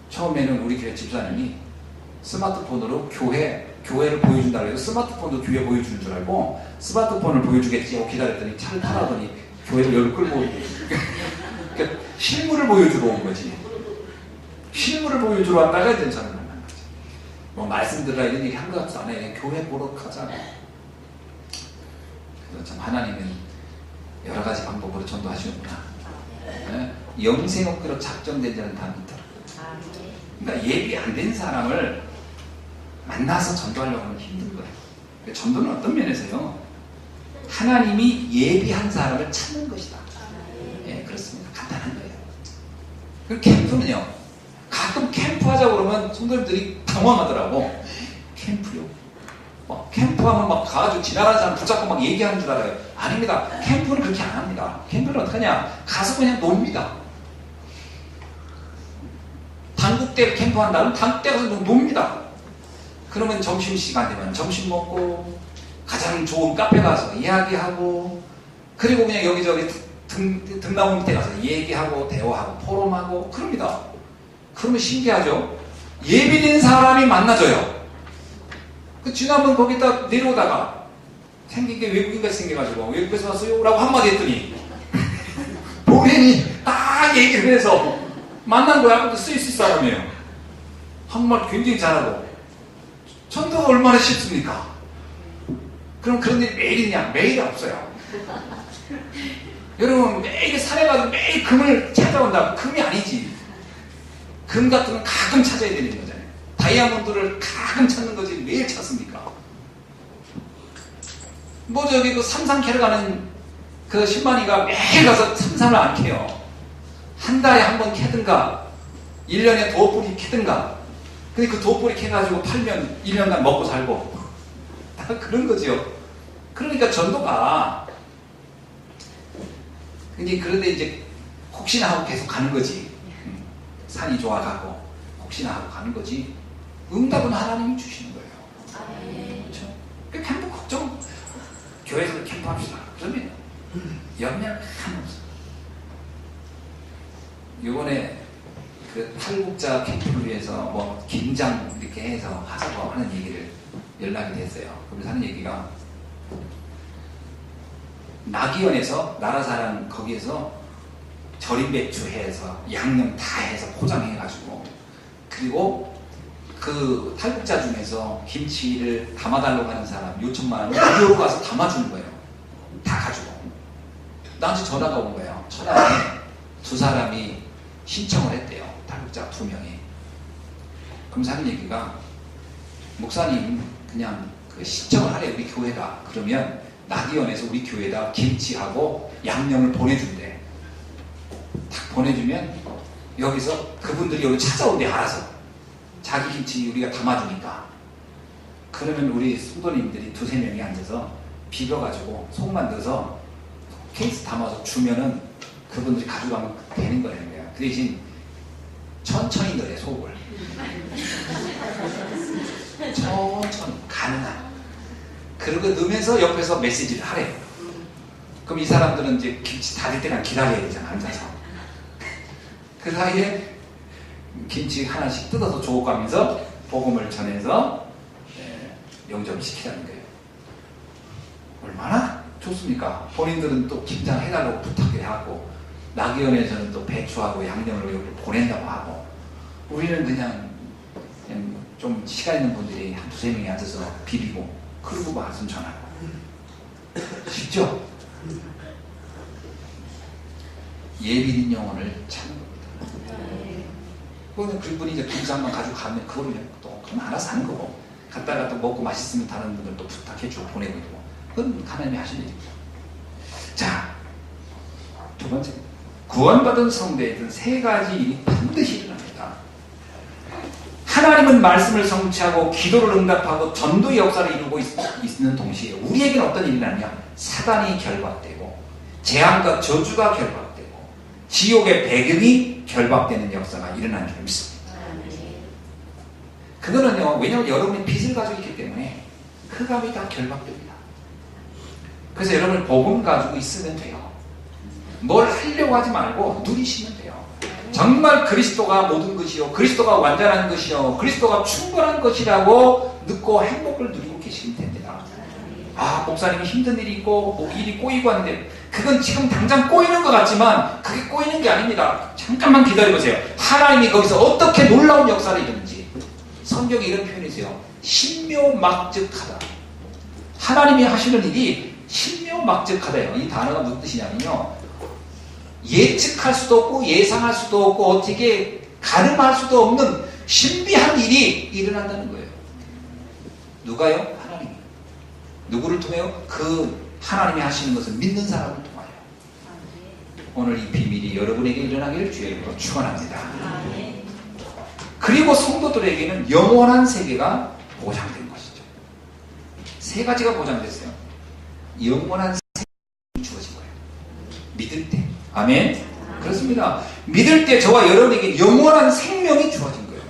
처음에는 우리 교회 집사님이 스마트폰으로 교회를 보여준다고 해서 스마트폰도 교회 보여주는 줄 알고 스마트폰을 보여주겠지 하고 기다렸더니 차를 타라더니 교회를 열고 끌고 그러니까 실물을 보여주러 온 거지. 실물을 보여주러 왔다가 이제 저는 만난 거지. 뭐 말씀드리라 이런 얘기 한 것 같지도 않아요. 교회 보러 가자. 그래서 참 하나님은 여러 가지 방법으로 전도하시는구나. 네? 영생업계로 작정된 자는 다 믿더라. 그러니까 예비 안 된 사람을 만나서 전도하려고 하면 힘든 거예요. 그러니까 전도는 어떤 면에서요. 하나님이 예비한 사람을 찾는 것이다. 예, 그렇습니다. 간단한 거예요. 그리고 캠프는요. 가끔 캠프 하자고 그러면 성도님들이 당황하더라고. 캠프요? 캠프하면 막 가가지고 지나가는 사람 붙잡고 막 얘기하는 줄 알아요. 아닙니다. 캠프는 그렇게 안 합니다. 캠프는 어떻게 하냐? 가서 그냥 놉니다. 단국대 캠프 한다면 단국대 가서 놉니다. 그러면 점심시간 되면 점심 먹고 가장 좋은 카페 가서 이야기하고 그리고 그냥 여기저기 등나무 밑에 가서 얘기하고 대화하고 포럼하고 그럽니다. 그러면 신기하죠? 예비된 사람이 만나져요. 지난번 거기다 내려오다가 생긴 게 외국인같이 생겨가지고 외국에서 왔어요? 라고 한마디 했더니 본인이 딱 얘기를 해서 만난 거야. 스위스 사람이에요. 한국말 굉장히 잘하고 전도가 얼마나 쉽습니까? 그럼 그런 일이 매일 있냐? 매일 없어요. 여러분 매일 산에 가서 매일 금을 찾아온다. 금이 아니지. 금 같은 건 가끔 찾아야 되는 거잖아요. 다이아몬드를 가끔 찾는 거지 매일 찾습니까? 뭐 저기 그 삼상캐러 가는 그 신만이가 매일 가서 참삼을 안 캐요. 한 달에 한 번 캐든가 1년에 도뿌리 캐든가. 근데 그 도뿌리 캐가지고 팔면 1년간 먹고 살고 다 그런 거죠. 그러니까 전도가 그런데 이제 혹시나 하고 계속 가는 거지. 산이 좋아가고 혹시나 하고 가는 거지. 응답은 하나님이 주시는 거예요. 그렇죠? 그 캠프 걱정, 교회에서 캠프합시다. 그러면 염려 하나 없어. 이번에 그 탈북자 캠프를 위해서 뭐 김장 이렇게 해서 하자고 하는 얘기를 연락이 됐어요. 그러면서 하는 얘기가 낙이원에서 나라사랑 거기에서 절임 배추 해서 양념 다 해서 포장해가지고 그리고 그 탈북자 중에서 김치를 담아달라고 하는 사람 요청만 하면 무료로 가서 담아주는 거예요. 다 가지고. 나한테 전화가 온 거예요. 천안에 두 사람이 신청을 했대요. 탈북자 2명이. 그럼 하는 얘기가 목사님 그냥 그 신청을 하래 우리 교회가. 그러면 낙이원에서 우리 교회에다 김치하고 양념을 보내준대. 딱 보내주면 여기서 그분들이 여기 찾아온대. 알아서 자기 김치 우리가 담아주니까. 그러면 우리 성도님들이 2-3명이 앉아서 비벼가지고 속만 넣어서 케이스 담아서 주면은 그분들이 가져가면 되는 거라는 거야. 그 대신 천천히 넣으래. 속을 천천히 가능한. 그러고 넣으면서 옆에서 메시지를 하래. 그럼 이 사람들은 이제 김치 다 될 때까지 기다려야 되잖아. 앉아서. 그 사이에 김치 하나씩 뜯어서 줘가면서 복음을 전해서 영접을 시키라는 거예요. 얼마나 좋습니까? 본인들은 또 김장해달라고 부탁을 하고 낙이원에서는 또 배추하고 양념을 여기 보낸다고 하고 우리는 그냥 좀 시간 있는 분들이 한 2-3명이 앉아서 비비고 그러고 말씀 전하고. 쉽죠? 예비린 영혼을 찾는 겁니다. 그거는 그분이 이제 김장만 가지고 가면 그거를 또 그럼 알아서 하는 거고 갔다가 또 먹고 맛있으면 다른 분들 또 부탁해주고 보내고 있고 그건 하나님이 하시는 일입니다. 자, 2번째. 구원받은 성도에는 3가지 일이 반드시 일어납니다. 하나님은 말씀을 성취하고 기도를 응답하고 전도의 역사를 이루고 있는 동시에 우리에게는 어떤 일이 일어나냐? 사단이 결박되고 재앙과 저주가 결박되고 지옥의 배경이 결박되는 역사가 일어나는 줄 믿습니다. 그거는요, 왜냐하면 여러분이 빚을 가지고 있기 때문에 흑암이 다 결박됩니다. 그래서 여러분이 복음 가지고 있으면 돼요. 뭘 하려고 하지 말고 누리시면 돼요. 정말 그리스도가 모든 것이요, 그리스도가 완전한 것이요, 그리스도가 충분한 것이라고 믿고 행복을 누리고 계시면 됩니다. 아, 목사님이 힘든 일이 있고 뭐 일이 꼬이고 하는데 그건 지금 당장 꼬이는 것 같지만 그게 꼬이는 게 아닙니다. 잠깐만 기다려보세요. 하나님이 거기서 어떻게 놀라운 역사를 이루는지. 성경에 이런 표현이 있어요. 신묘막측하다. 하나님이 하시는 일이 신묘막측하다요. 이 단어가 무슨 뜻이냐면요, 예측할 수도 없고 예상할 수도 없고 어떻게 가늠할 수도 없는 신비한 일이 일어난다는 거예요. 누가요? 하나님이. 누구를 통해요? 그 하나님이 하시는 것을 믿는 사람을 통하여. 오늘 이 비밀이 여러분에게 일어나기를 주의 이름으로 축원합니다. 그리고 성도들에게는 영원한 세계가 보장된 것이죠. 3가지가 보장됐어요. 영원한 세계가 주어진 거예요. 믿을 때. 아멘? 그렇습니다. 믿을 때 저와 여러분에게 영원한 생명이 주어진 거예요.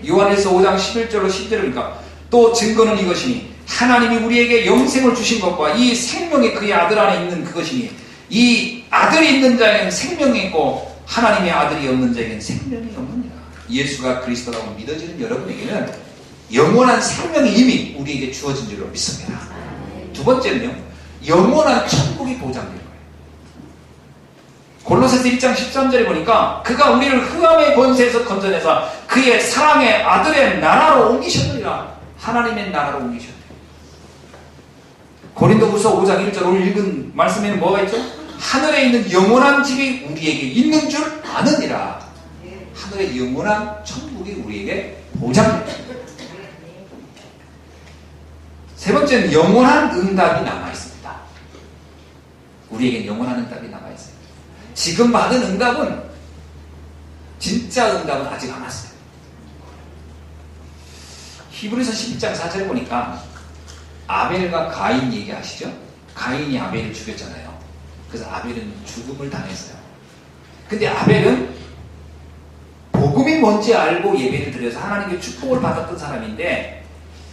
요한일서 5장 11절로 10절이니까 또 증거는 이것이니 하나님이 우리에게 영생을 주신 것과 이 생명이 그의 아들 안에 있는 그것이니 이 아들이 있는 자에게는 생명이 있고 하나님의 아들이 없는 자에게는 생명이 없느니라. 예수가 그리스도라고 믿어지는 여러분에게는 영원한 생명이 이미 우리에게 주어진 줄로 믿습니다. 2번째는요, 영원한 천국이 보장된 거예요. 골로새서 1장 13절에 보니까 그가 우리를 흑암의 권세에서 건져내서 그의 사랑의 아들의 나라로 옮기셨느니라. 하나님의 나라로 옮기셨대요. 고린도후서 5장 1절 오늘 읽은 말씀에는 뭐가 있죠? 하늘에 있는 영원한 집이 우리에게 있는 줄 아느니라. 하늘의 영원한 천국이 우리에게 보장됩니다. 3번째는 영원한 응답이 남아있습니다. 우리에게 영원한 응답이 남아있어요. 지금 받은 응답은, 진짜 응답은 아직 안 왔어요. 히브리서 11장 4절에 보니까 아벨과 가인 얘기하시죠? 가인이 아벨을 죽였잖아요. 그래서 아벨은 죽음을 당했어요. 근데 아벨은 복음이 뭔지 알고 예배를 드려서 하나님께 축복을 받았던 사람인데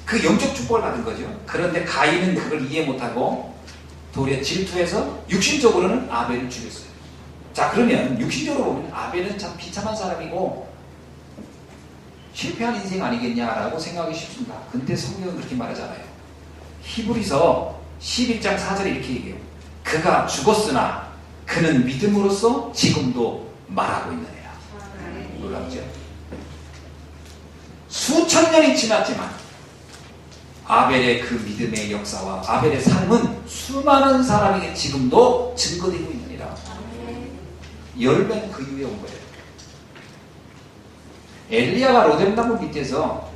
그 영적 축복을 받은 거죠. 그런데 가인은 그걸 이해 못하고 도리어 질투해서 육신적으로는 아벨을 죽였어요. 자, 그러면 육신적으로 보면 아벨은 참 비참한 사람이고 실패한 인생 아니겠냐라고 생각하기 쉽습니다. 근데 성경은 그렇게 말하잖아요. 히브리서 11장 4절에 이렇게 얘기해요. 그가 죽었으나 그는 믿음으로써 지금도 말하고 있느니라. 놀랍죠? 수천 년이 지났지만 아벨의 그 믿음의 역사와 아벨의 삶은 수많은 사람에게 지금도 증거되고 있느니라. 열매는 그 이후에 온 거예요. 엘리야가 로뎀나무 밑에서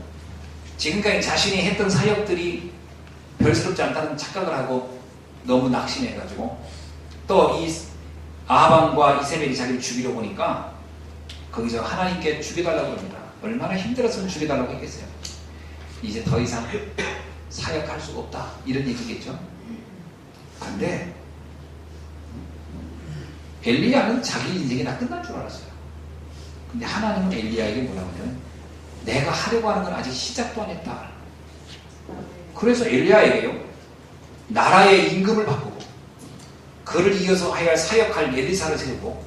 지금까지 자신이 했던 사역들이 별스럽지 않다는 착각을 하고 너무 낙심해가지고 또 이 아합왕과 이세벨이 자기를 죽이려고 하니까 거기서 하나님께 죽여달라고 합니다. 얼마나 힘들었으면 죽여달라고 했겠어요. 이제 더 이상 사역할 수가 없다 이런 얘기겠죠. 근데 엘리야는 자기 인생이 다 끝난 줄 알았어요. 근데 하나님은 엘리야에게 뭐라고 하냐면 내가 하려고 하는 건 아직 시작도 안 했다. 그래서 엘리야에게요 나라의 임금을 바꾸고 그를 이어서 하여 사역할 엘리사를 세우고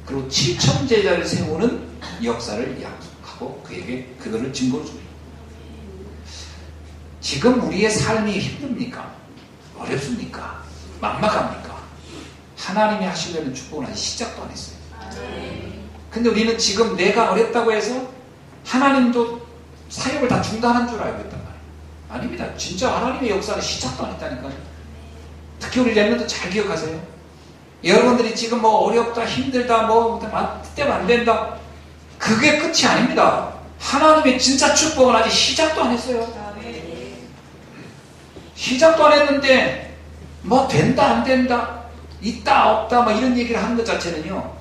그리고 7천 제자를 세우는 역사를 약속하고 그에게 그거를 증거로 줍니다. 지금 우리의 삶이 힘듭니까? 어렵습니까? 막막합니까? 하나님이 하시려는 축복은 아직 시작도 안 했어요. 근데 우리는 지금 내가 어렵다고 해서 하나님도 사역을 다 중단한 줄 알고 있단 말이에요. 아닙니다. 진짜 하나님의 역사는 시작도 안 했다니까요. 특히 우리 렘넌트 잘 기억하세요. 여러분들이 지금 뭐 어렵다, 힘들다, 뭐 때문에 안 된다. 그게 끝이 아닙니다. 하나님의 진짜 축복은 아직 시작도 안 했어요. 시작도 안 했는데 뭐 된다, 안 된다, 있다, 없다, 뭐 이런 얘기를 하는 것 자체는요.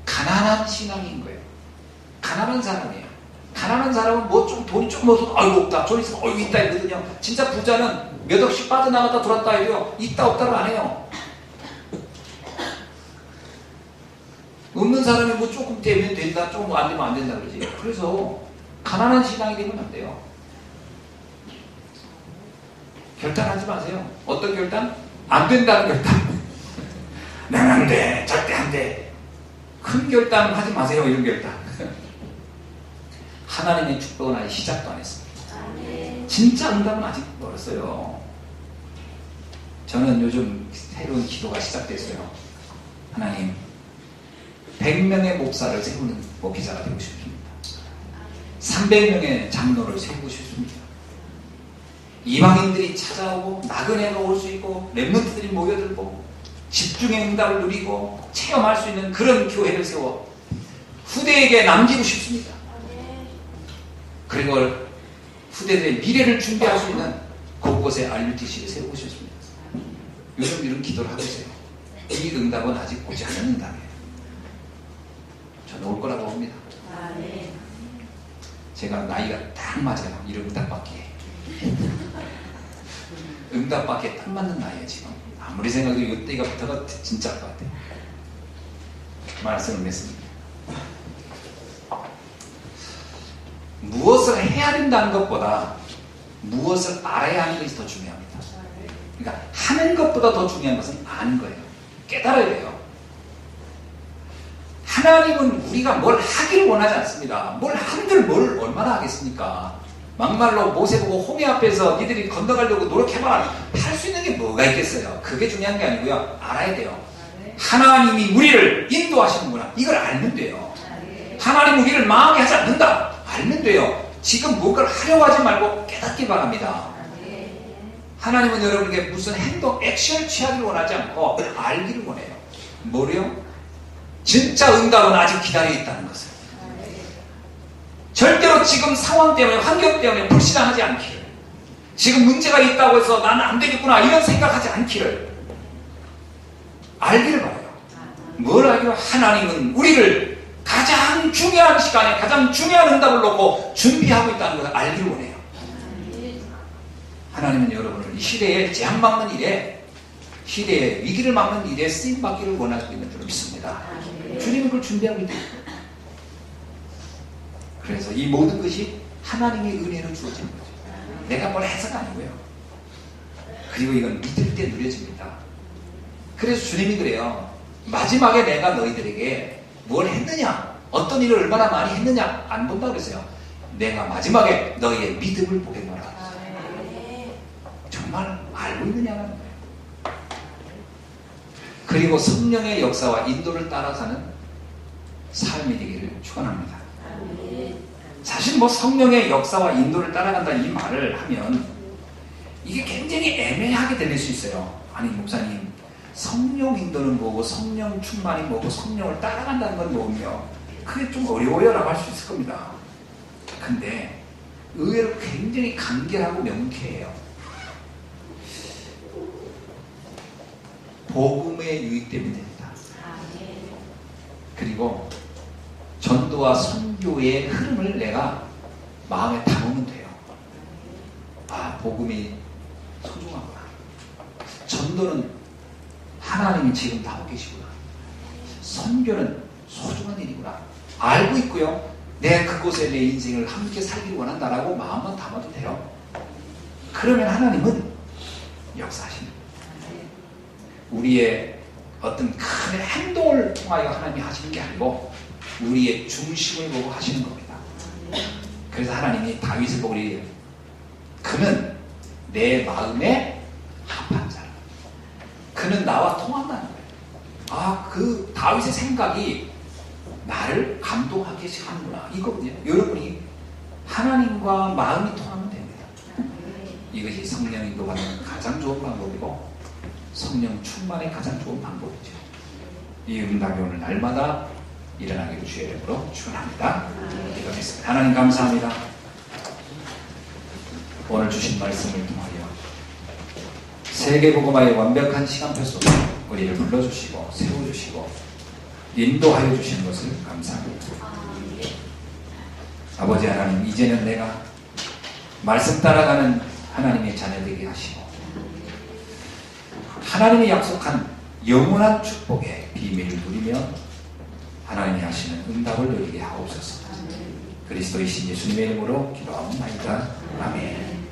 가난한 신앙인 거예요. 가난한 사람이에요. 가난한 사람은 뭐 좀 돈이 좀 없어도 아이고 없다, 돈 있으면 아이고 있다 이러거든요. 진짜 부자는 몇 억씩 빠져나갔다 들어왔다 해요. 있다 없다를 안 해요. 없는 사람이 뭐 조금 되면 된다, 조금 안 되면 안 된다 그러지. 그래서 가난한 신앙이 되면 안 돼요. 결단하지 마세요. 어떤 결단? 안 된다는 결단. 난 안 돼, 절대 안 돼. 큰 결단 하지 마세요. 이런 결단. 하나님의 축복은 아직 시작도 안 했습니다. 진짜 응답은 아직 멀었어요. 저는 요즘 새로운 기도가 시작됐어요. 하나님 100명의 목사를 세우는 목회자가 되고 싶습니다. 300명의 장로를 세우고 싶습니다. 이방인들이 찾아오고 나그네가 올 수 있고 렘넌트들이 모여들고 집중의 응답을 누리고 체험할 수 있는 그런 교회를 세워 후대에게 남기고 싶습니다. 그리고 후대들의 미래를 준비할 수 있는 곳곳에 RUTC를 세우고 싶습니다. 요즘 이런 기도를 하고 있어요. 이 응답은 아직 오지 않은 응답이에요. 저는 올 거라고 봅니다. 제가 나이가 딱 맞아요. 이 응답받기에. 응답받기에 딱 맞는 나이에요 지금. 아무리 생각해도 이때가 부터가 진짜 것 같아요. 말씀을 맺습니다. 무엇을 해야 된다는 것보다 무엇을 알아야 하는 것이 더 중요합니다. 그러니까 하는 것보다 더 중요한 것은 아는 거예요. 깨달아야 돼요. 하나님은 우리가 뭘 하기를 원하지 않습니다. 뭘 한들 뭘 얼마나 하겠습니까? 막말로 모세 보고 홍해 앞에서 니들이 건너가려고 노력해봐. 할 수 있는 게 뭐가 있겠어요? 그게 중요한 게 아니고요. 알아야 돼요. 하나님이 우리를 인도하시는구나. 이걸 알면 돼요. 하나님은 우리를 망하게 하지 않는다. 알면 돼요. 지금 뭔가를 하려고 하지 말고 깨닫기 바랍니다. 하나님은 여러분에게 무슨 행동, 액션을 취하기를 원하지 않고 알기를 원해요. 뭐래요? 진짜 응답은 아직 기다려 있다는 것을. 절대로 지금 상황 때문에, 환경 때문에 불신앙하지 않기를. 지금 문제가 있다고 해서 나는 안 되겠구나 이런 생각하지 않기를. 알기를 바라요. 뭘 알기로? 하나님은 우리를 가장 중요한 시간에 가장 중요한 응답을 놓고 준비하고 있다는 것을 알기를 원해요. 하나님은 여러분을 이 시대에 재앙 막는 일에, 시대에 위기를 막는 일에 쓰임받기를 원하고 있는 줄로 믿습니다. 주님은 그걸 준비하고 있다. 그래서 이 모든 것이 하나님의 은혜로 주어지는 거죠. 내가 뭘 해서가 아니고요. 그리고 이건 믿을 때 누려집니다. 그래서 주님이 그래요. 마지막에 내가 너희들에게 뭘 했느냐, 어떤 일을 얼마나 많이 했느냐 안 본다 그랬어요. 내가 마지막에 너희의 믿음을 보겠노라. 정말 알고 있느냐는 거예요. 그리고 성령의 역사와 인도를 따라가는 삶이 되기를 축원합니다. 사실 뭐 성령의 역사와 인도를 따라간다 이 말을 하면 이게 굉장히 애매하게 들릴 수 있어요. 아니 목사님, 성령 인도는 뭐고 성령 충만이 뭐고 성령을 따라간다는 건 뭐며, 그게 좀 어려워요 라고 할 수 있을 겁니다. 근데 의외로 굉장히 간결하고 명쾌해요. 복음에 유익되면 됩니다. 그리고 전도와 선교의 흐름을 내가 마음에 담으면 돼요. 아, 복음이 소중하구나. 전도는 하나님이 지금 하고 계시구나. 선교는 소중한 일이구나. 알고 있고요. 내가 그곳에 내 인생을 함께 살기를 원한다라고 마음만 담아도 돼요. 그러면 하나님은 역사하십니다. 우리의 어떤 큰 행동을 통하여 하나님이 하시는 게 아니고 우리의 중심을 보고 하시는 겁니다. 그래서 하나님이 다윗을 보고 이래요. 그는 내 마음에 합한 자라. 그는 나와 통한다는 거예요. 아, 그 다윗의 생각이 나를 감동하게 하는구나. 이거거든요. 여러분이 하나님과 마음이 통하면 됩니다. 이것이 성령 인도받는 가장 좋은 방법이고 성령 충만의 가장 좋은 방법이죠. 이 응답이 오늘 날마다 일어나기를 주의 이름으로 축원합니다. 기도하겠습니다. 하나님 감사합니다. 오늘 주신 말씀을 통하여 세계복음화의 완벽한 시간표 속에 우리를 불러주시고 세워주시고 인도하여 주시는 것을 감사합니다. 아버지 하나님, 이제는 내가 말씀 따라가는 하나님의 자녀 되게 하시고 하나님이 약속한 영원한 축복의 비밀을 누리며 하나님이 하시는 응답을 누리게 하옵소서. 그리스도이신 예수님의 이름으로 기도하옵나이다. 아멘.